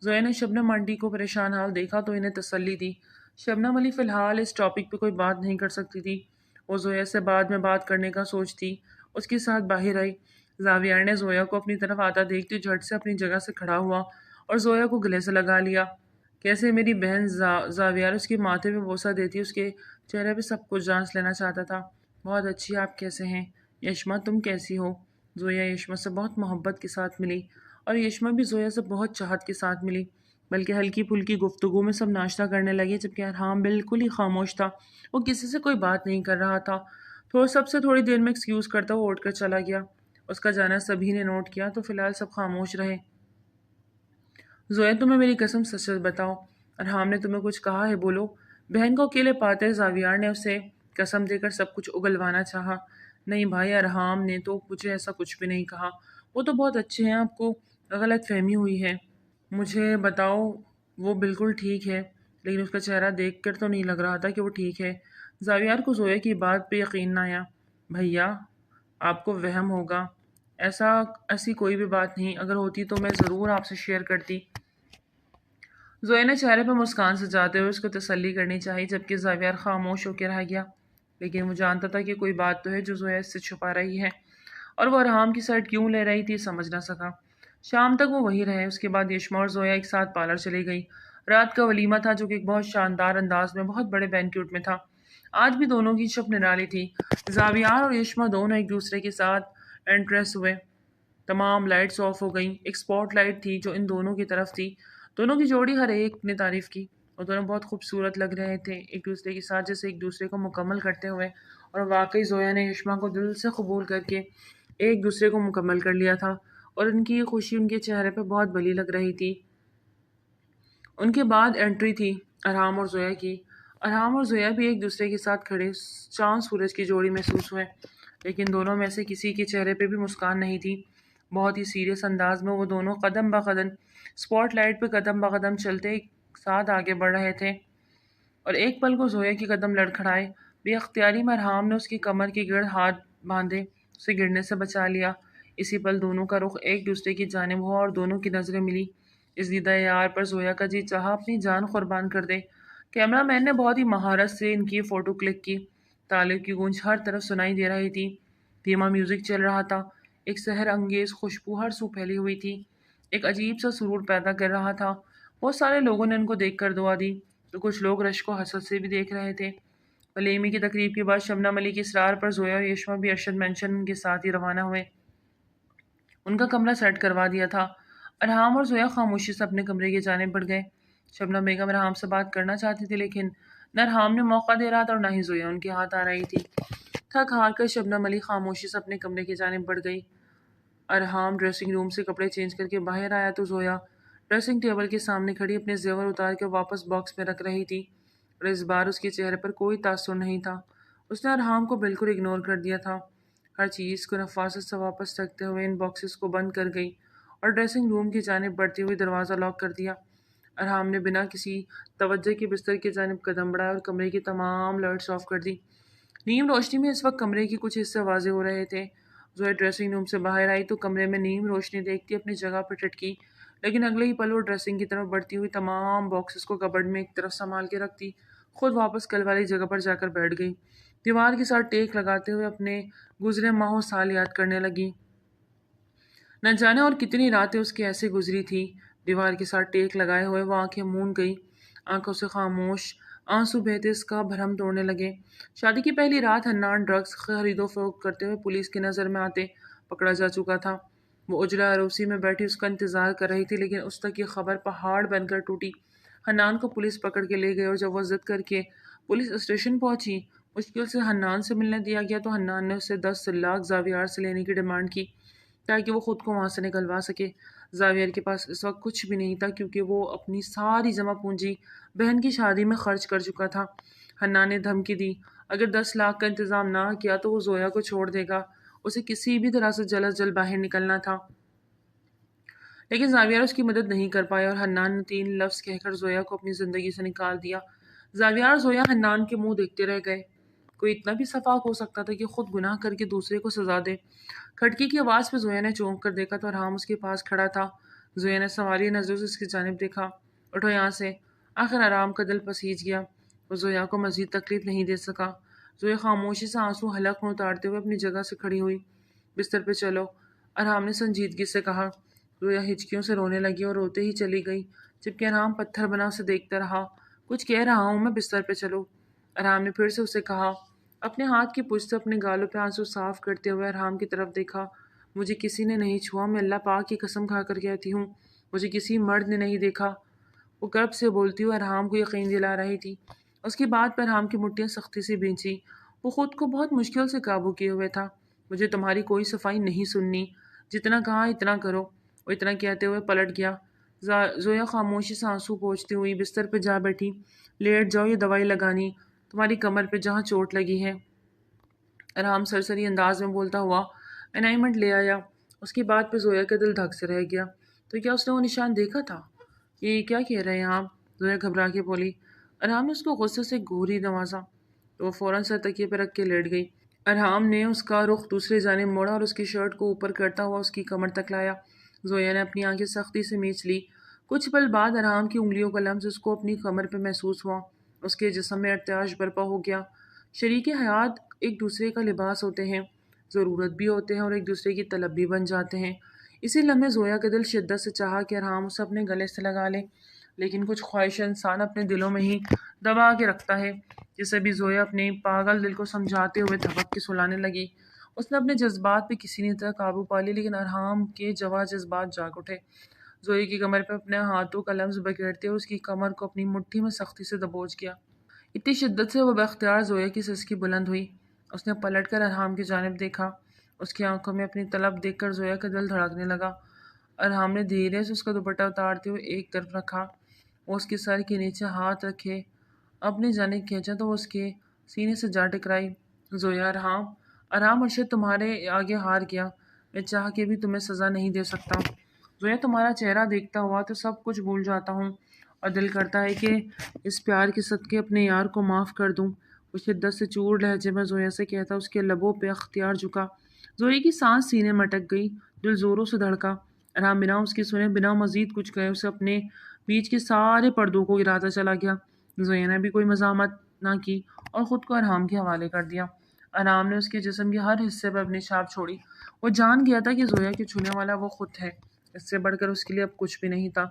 زویا نے شبنم آنٹی کو پریشان حال دیکھا تو انہیں تسلی دی۔ شبنم علی فی الحال اس ٹاپک پہ کوئی بات نہیں کر سکتی تھی۔ وہ زویا سے بعد میں بات کرنے کا سوچتی اس کے ساتھ باہر آئی۔ زاویار نے زویا کو اپنی طرف آتا دیکھتے جھٹ سے اپنی جگہ سے کھڑا ہوا اور زویا کو گلے سے لگا لیا۔ کیسے میری بہن؟ زاویار اس کے ماتھے پہ بوسہ دیتی اس کے چہرے پہ سب کچھ جانچ لینا چاہتا تھا۔ بہت اچھی، آپ کیسے ہیں؟ یشما تم کیسی ہو؟ زویا یشما سے بہت محبت کے ساتھ ملی اور یشما بھی زویا سے بہت چاہت کے ساتھ ملی، بلکہ ہلکی پھلکی گفتگو میں سب ناشتہ کرنے لگے جبکہ ارحام بالکل ہی خاموش تھا۔ وہ کسی سے کوئی بات نہیں کر رہا تھا۔ سب سے تھوڑی دیر میں ایکسکیوز کرتا وہ اٹھ کر چلا گیا۔ اس کا جانا سبھی نے نوٹ کیا تو فی الحال سب خاموش رہے۔ زویا تمہیں میری قسم سچ سچ بتاؤ، ارحام نے تمہیں کچھ کہا ہے؟ بولو۔ بہن کو اکیلے پاتے زاویار نے اسے قسم دے کر سب کچھ اگلوانا چاہا۔ نہیں بھائی، ارحام نے تو مجھے ایسا کچھ بھی نہیں کہا، وہ تو بہت اچھے ہیں، آپ کو غلط فہمی ہوئی ہے۔ مجھے بتاؤ، وہ بالکل ٹھیک ہے، لیکن اس کا چہرہ دیکھ کر تو نہیں لگ رہا تھا کہ وہ ٹھیک ہے۔ زاویار کو زویا کی بات پہ یقین نہ آیا۔ بھیا آپ کو وہم ہوگا، ایسی کوئی بھی بات نہیں، اگر ہوتی تو میں ضرور آپ سے شیئر کرتی۔ زویا نے چہرے پہ مسکان سجاتے ہوئے اس کو تسلی کرنی چاہی جبکہ زاویار خاموش ہو کے رہ گیا، لیکن وہ جانتا تھا کہ کوئی بات تو ہے جو زویا اس سے چھپا رہی ہے۔ اور وہ ارحام کی سائڈ کیوں لے رہی تھی سمجھ نہ سکا۔ شام تک وہ وہی رہے۔ اس کے بعد یشما اور زویا ایک ساتھ پارلر چلی گئی۔ رات کا ولیمہ تھا جو کہ ایک بہت شاندار انداز میں بہت بڑے بینکیوٹ میں تھا۔ آج بھی دونوں کی شب نرالی تھی۔ زاویار اور یشما دونوں ایک دوسرے کے ساتھ انٹریس ہوئے۔ تمام لائٹس آف ہو گئیں۔ ایک سپاٹ لائٹ تھی جو ان دونوں کی طرف تھی۔ دونوں کی جوڑی ہر ایک نے تعریف کی۔ وہ دونوں بہت خوبصورت لگ رہے تھے ایک دوسرے کے ساتھ، جیسے ایک دوسرے کو مکمل کرتے ہوئے۔ اور واقعی زویا نے یشما کو دل سے قبول کر کے ایک دوسرے کو مکمل کر لیا تھا، اور ان کی یہ خوشی ان کے چہرے پہ بہت بلی لگ رہی تھی۔ ان کے بعد انٹری تھی ارحام اور زویا کی۔ ارحام اور زویا بھی ایک دوسرے کے ساتھ کھڑے چاند سورج کی جوڑی محسوس ہوئے، لیکن دونوں میں سے کسی کے چہرے پہ بھی مسکان نہیں تھی۔ بہت ہی سیریس انداز میں وہ دونوں قدم بقدم سپاٹ لائٹ پہ قدم بقدم چلتے ایک ساتھ آگے بڑھ رہے تھے، اور ایک پل کو زویا کے قدم لڑکھڑائے۔ بے اختیاری میں ارحام نے اس کی کمر کے گرد ہاتھ باندھے اسے گرنے سے بچا لیا۔ اسی پل دونوں کا رخ ایک دوسرے کی جانب ہوا اور دونوں کی نظریں ملی۔ اس دیدہ یار پر زویا کا جی چاہا اپنی جان قربان کر دے۔ کیمرہ مین نے بہت ہی مہارت سے ان کی فوٹو کلک کی۔ تالیوں کی گونج ہر طرف سنائی دے رہی تھی۔ دھیما میوزک چل رہا تھا۔ ایک سحر انگیز خوشبو ہر سو پھیلی ہوئی تھی۔ ایک عجیب سا سرور پیدا کر رہا تھا۔ بہت سارے لوگوں نے ان کو دیکھ کر دعا دی، تو کچھ لوگ رشک و حسد سے بھی دیکھ رہے تھے۔ ولیمے کی تقریب کے بعد شبنم علی کی اصرار پر زویا اور یشما بھی ارشد مینشن کے ساتھ ہی روانہ ہوئے۔ ان کا کمرہ سیٹ کروا دیا تھا۔ ارحام اور زویا خاموشی سے اپنے کمرے کی جانب بڑھ گئے۔ شبنم بیگم ارحام سے بات کرنا چاہتی تھی، لیکن نہ ارحام نے موقع دے رہا تھا اور نہ ہی زویا ان کے ہاتھ آ رہی تھی۔ تھک ہار کر شبنم علی خاموشی سے اپنے کمرے کی جانب بڑھ گئی۔ ارحام ڈریسنگ روم سے کپڑے چینج کر کے باہر آیا تو زویا ڈریسنگ ٹیبل کے سامنے کھڑی اپنے زیور اتار کے واپس باکس میں رکھ رہی تھی، اور اس بار اس کے چہرے پر کوئی تاثر نہیں تھا۔ اس نے ارحام کو بالکل اگنور کر دیا تھا۔ ہر چیز کو نفاست سے واپس رکھتے ہوئے ان باکسز کو بند کر گئی اور ڈریسنگ روم کی جانب بڑھتی ہوئی دروازہ لاک کر دیا۔ ارحام نے بنا کسی توجہ کے بستر کی جانب قدم بڑھایا اور کمرے کی تمام لائٹس آف کر دی۔ نیم روشنی میں اس وقت کمرے کے کچھ حصے واضح ہو رہے تھے۔ زویا ڈریسنگ روم سے باہر آئی تو کمرے میں نیم روشنی دیکھتی اپنی جگہ پر ٹٹکی، لیکن اگلے ہی پل وہ ڈریسنگ کی طرف بڑھتی ہوئی تمام باکسز کو کبرڈ میں ایک طرف سنبھال کے رکھتی خود واپس کل والی جگہ پر جا کر بیٹھ گئی۔ دیوار کے ساتھ ٹیک لگاتے ہوئے اپنے گزرے ماہ سال یاد کرنے لگی۔ نہ جانے اور کتنی راتیں اس کی ایسے گزری تھی۔ دیوار کے ساتھ ٹیک لگائے ہوئے وہ آنکھیں مون گئی۔ آنکھوں سے خاموش آنسو بہتے اس کا بھرم توڑنے لگے۔ شادی کی پہلی رات حنان ڈرگز خرید و فروخت کرتے ہوئے پولیس کی نظر میں آتے پکڑا جا چکا تھا۔ وہ اجلا عروسی میں بیٹھی اس کا انتظار کر رہی تھی، لیکن اس تک یہ خبر پہاڑ بن کر ٹوٹی۔ حنان کو پولیس پکڑ کے لے گئی، اور جب وہ ضد کر کے پولیس اسٹیشن پہنچی، مشکل سے حنان سے ملنے دیا گیا تو حنان نے اسے 10 لاکھ زاویار سے لینے کی ڈیمانڈ کی تاکہ وہ خود کو وہاں سے نکلوا سکے۔ زاویار کے پاس اس وقت کچھ بھی نہیں تھا، کیونکہ وہ اپنی ساری جمع پونجی بہن کی شادی میں خرچ کر چکا تھا۔ حنان نے دھمکی دی اگر 10 لاکھ کا انتظام نہ کیا تو وہ زویا کو چھوڑ دے گا۔ اسے کسی بھی طرح سے جلد از جلد باہر نکلنا تھا، لیکن زاویار اس کی مدد نہیں کر پایا، اور حنان نے 3 لفظ کہہ کر زویا کو اپنی زندگی سے نکال دیا۔ زاویار زویا حنان کے منہ دیکھتے رہ گئے۔ کوئی اتنا بھی سفاک ہو سکتا تھا کہ خود گناہ کر کے دوسرے کو سزا دے؟ کھڑکی کی آواز پہ زویا نے چونک کر دیکھا تو ارحام اس کے پاس کھڑا تھا۔ زویا نے سوالیہ نظروں سے اس کی جانب دیکھا۔ اٹھو یہاں سے۔ آخر ارحام کا دل پسیج گیا۔ وہ زویا کو مزید تکلیف نہیں دے سکا۔ زویا خاموشی سے آنسو حلق میں اتارتے ہوئے اپنی جگہ سے کھڑی ہوئی۔ بستر پہ چلو، ارحام نے سنجیدگی سے کہا۔ زویا ہچکیوں سے رونے لگی اور روتے ہی چلی گئی، جبکہ ارحام پتھر بنا اسے دیکھتا رہا۔ کچھ کہہ رہا ہوں میں، بستر پہ چلو، ارحام نے پھر سے اسے کہا۔ اپنے ہاتھ کی پشت سے اپنے گالوں پہ آنسو صاف کرتے ہوئے ارحام کی طرف دیکھا۔ مجھے کسی نے نہیں چھوا، میں اللہ پاک کی قسم کھا کر کہتی ہوں، مجھے کسی مرد نے نہیں دیکھا۔ وہ کرب سے بولتی ہوئے ارحام کو یقین دلا رہی تھی۔ اس کی بات پر ارحام کی مٹیاں سختی سے بھینچی۔ وہ خود کو بہت مشکل سے قابو کیے ہوئے تھا۔ مجھے تمہاری کوئی صفائی نہیں سننی، جتنا کہا اتنا کرو۔ وہ اتنا کہتے ہوئے پلٹ گیا۔ زویا خاموشی سے آنسو پوچھتی ہوئی بستر پہ جا بیٹھی۔ لیٹ جاؤ، یہ دوائی لگانی تمہاری کمر پہ جہاں چوٹ لگی ہے، ارحام سرسری انداز میں بولتا ہوا انائمنٹ لے آیا۔ اس کی بات پہ زویا کا دل دھک سے رہ گیا۔ تو کیا اس نے وہ نشان دیکھا تھا؟ یہ کیا کہہ رہے ہیں آپ؟ زویا گھبرا کے بولی۔ ارحام نے اس کو غصے سے گھوری نوازا تو وہ فوراً سر تکیے پہ رکھ کے لیٹ گئی۔ ارحام نے اس کا رخ دوسری جانب موڑا اور اس کی شرٹ کو اوپر کرتا ہوا اس کی کمر تک لایا۔ زویا نے اپنی آنکھیں سختی سے میچ لی۔ کچھ پل بعد ارحام کی انگلیوں کا لمس اس کو اپنی کمر پہ محسوس ہوا۔ اس کے جسم میں ارتعاش برپا ہو گیا۔ شریک حیات ایک دوسرے کا لباس ہوتے ہیں۔ ضرورت بھی ہوتے ہیں اور ایک دوسرے کی طلب بھی بن جاتے ہیں۔ اسی لمحے زویا کا دل شدت سے چاہا کہ ارحام اسے اپنے گلے سے لگا لے، لیکن کچھ خواہش انسان اپنے دلوں میں ہی دبا کے رکھتا ہے۔ جسے بھی زویا اپنے پاگل دل کو سمجھاتے ہوئے دھبک کے سلانے لگی، اس نے اپنے جذبات پہ کسی نے طرح قابو پا لی، لیکن ارحام کے جواں جذبات جاگ اٹھے۔ زویا کی کمر پہ اپنے ہاتھوں کا لمس بکھیرتے ہوئے اس کی کمر کو اپنی مٹھی میں سختی سے دبوچ گیا۔ اتنی شدت سے وہ باختیار زویا کی سسکی بلند ہوئی۔ اس نے پلٹ کر ارحام کی جانب دیکھا۔ اس کی آنکھوں میں اپنی طلب دیکھ کر زویا کا دل دھڑکنے لگا۔ ارحام نے دھیرے سے اس کا دوپٹہ اتارتے ہوئے ایک طرف رکھا۔ وہ اس کے سر کے نیچے ہاتھ رکھے اپنی جانب کھینچا تو وہ اس کے سینے سے جا ٹکرائی۔ زویا، ارحام ارشد تمہارے آگے ہار گیا۔ میں چاہ کے بھی تمہیں سزا نہیں دے سکتا۔ زویا، تمہارا چہرہ دیکھتا ہوا تو سب کچھ بھول جاتا ہوں اور دل کرتا ہے کہ اس پیار کے صدقے اپنے یار کو معاف کر دوں۔ وہ شدت سے چور لہجے میں زویا سے کہتا اس کے لبوں پہ اختیار جھکا۔ زویا کی سانس سینے میں اٹک گئی، دل زوروں سے دھڑکا۔ ارحام بنا اس کی سنے، بنا مزید کچھ کہے اسے اپنے بیچ کے سارے پردوں کو گراتا چلا گیا۔ زویا نے بھی کوئی مزاحمت نہ کی اور خود کو ارحام کے حوالے کر دیا۔ ارحام نے اس کے جسم کے ہر حصے پر اپنی چھاپ چھوڑی۔ وہ جان گیا تھا کہ زویا کے چھونے والا وہ خود ہے۔ اس سے بڑھ کر اس کے لیے اب کچھ بھی نہیں تھا۔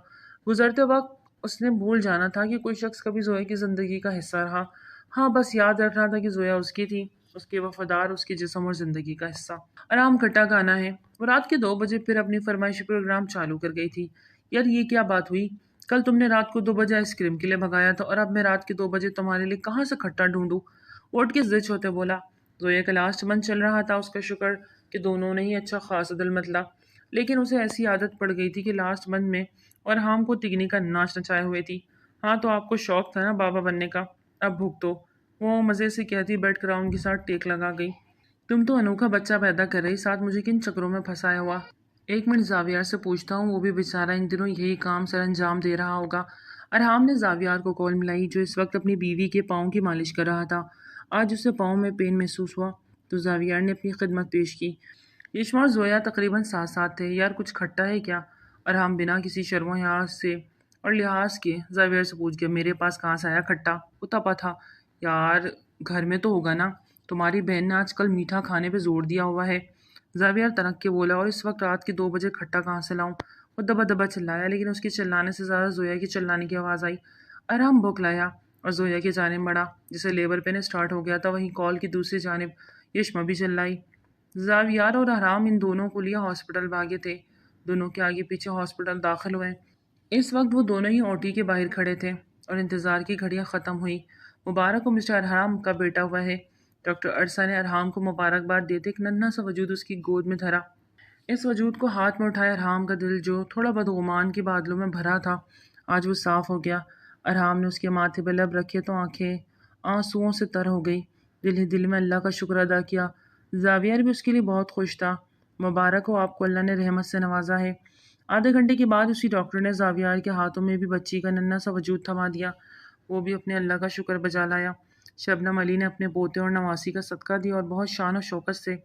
گزرتے وقت اس نے بھول جانا تھا کہ کوئی شخص کبھی زویا کی زندگی کا حصہ رہا۔ ہاں، بس یاد رکھنا تھا کہ زویا اس کی تھی، اس کے وفادار، اس کے جسم اور زندگی کا حصہ۔ ارحام کھٹا کھانا ہے۔ وہ رات کے 2 بجے پھر اپنی فرمائشی پروگرام چالو کر گئی تھی۔ یار، یہ کیا بات ہوئی؟ کل تم نے رات کو 2 بجے آئس کریم کے لیے بھگایا تھا اور اب میں رات کے 2 بجے تمہارے لیے کہاں سے کھٹا ڈھونڈوں؟ وہ اٹھ کے زچ ہوتے بولا۔ زویا کا لاسٹ منتھ چل رہا تھا، اس کا شکر کہ دونوں نے ہی اچھا خاصا دل متلا، لیکن اسے ایسی عادت پڑ گئی تھی کہ لاسٹ منتھ میں ارحام کو تگنی کا ناچ نچائے ہوئے تھی۔ ہاں، تو آپ کو شوق تھا نا بابا بننے کا، اب بھگتو، وہ مزے سے کہتی بیٹھ کر ان کے ساتھ ٹیک لگا گئی۔ تم تو انوکھا بچہ پیدا کر رہی، ساتھ مجھے کن چکروں میں پھنسایا ہوا؟ ایک منٹ زاویار سے پوچھتا ہوں، وہ بھی بیچارہ ان دنوں یہی کام سر انجام دے رہا ہوگا۔ ارحام نے زاویار کو کال ملائی، جو اس وقت اپنی بیوی کے پاؤں کی مالش کر رہا تھا۔ آج اسے پاؤں میں پین محسوس ہوا تو زاویار نے اپنی خدمت پیش کی۔ یشما اور زویا تقریباً ساتھ ساتھ تھے۔ یار، کچھ کھٹا ہے کیا؟ ارحام بنا کسی شرم و حیاء سے اور لحاظ کے زاویار سے پوچھ گیا۔ میرے پاس کہاں سے آیا کھٹا؟ وہ تپا تھا۔ یار، گھر میں تو ہوگا نا، تمہاری بہن نے آج کل میٹھا کھانے پہ زور دیا ہوا ہے۔ زاویار تنک کے بولا، اور اس وقت رات کے 2 بجے کھٹا کہاں سے لاؤں؟ وہ دبا دبا چلایا، لیکن اس کے چلانے سے زیادہ زویا کی چلانے کی آواز آئی۔ ارحام بھوکلایا اور زویا کی جانب بڑھا، جسے لیبر پین اسٹارٹ ہو گیا تھا۔ وہیں کال کی دوسری جانب یشما بھی چلائی۔ زاویار اور ارحام ان دونوں کو لیے ہاسپٹل بھاگے تھے۔ دونوں کے آگے پیچھے ہاسپٹل داخل ہوئے۔ اس وقت وہ دونوں ہی اوٹی کے باہر کھڑے تھے اور انتظار کی گھڑیاں ختم ہوئی۔ مبارک ہو مسٹر ارحام کا بیٹا ہوا ہے۔ ڈاکٹر ارسا نے ارحام کو مبارکباد دیتے ایک ننھا سا وجود اس کی گود میں دھرا۔ اس وجود کو ہاتھ میں اٹھائے ارحام کا دل، جو تھوڑا بدگمان کے بادلوں میں بھرا تھا، آج وہ صاف ہو گیا۔ ارحام نے اس کے ماتھے پہ لب رکھے تو آنکھیں آنسوؤں سے تر ہو گئی۔ دل ہی دل میں اللہ کا شکر ادا کیا۔ زاویار بھی اس کے لیے بہت خوش تھا۔ مبارک ہو، آپ کو اللہ نے رحمت سے نوازا ہے۔ آدھے گھنٹے کے بعد اسی ڈاکٹر نے زاویار کے ہاتھوں میں بھی بچی کا ننھا سا وجود تھما دیا۔ وہ بھی اپنے اللہ کا شکر بجا لایا۔ شبنم علی نے اپنے پوتے اور نواسی کا صدقہ دیا اور بہت شان و شوکت سے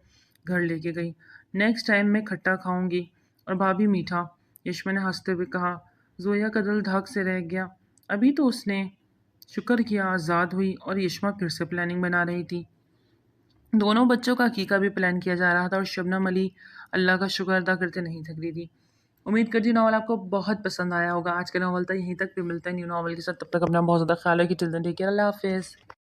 گھر لے کے گئی۔ نیکسٹ ٹائم میں کھٹا کھاؤں گی اور بھابھی میٹھا، یشما نے ہنستے ہوئے کہا۔ زویا کا دل دھک سے رہ گیا۔ ابھی تو اس نے شکر کیا آزاد ہوئی اور یشما پھر سے پلاننگ بنا رہی تھی۔ دونوں بچوں کا عقیقہ بھی پلان کیا جا رہا تھا اور شبنم علی اللہ کا شکر ادا کرتے نہیں تھک رہی تھی۔ امید کرتی ہوں ناول آپ کو بہت پسند آیا ہوگا۔ آج کا ناول تھا، یہیں تک، پھر ملتا ہے نیو ناول کے ساتھ۔ تب تک اپنا بہت زیادہ خیال رکھیے۔ ٹل دین ٹیک کیئر، اللہ حافظ۔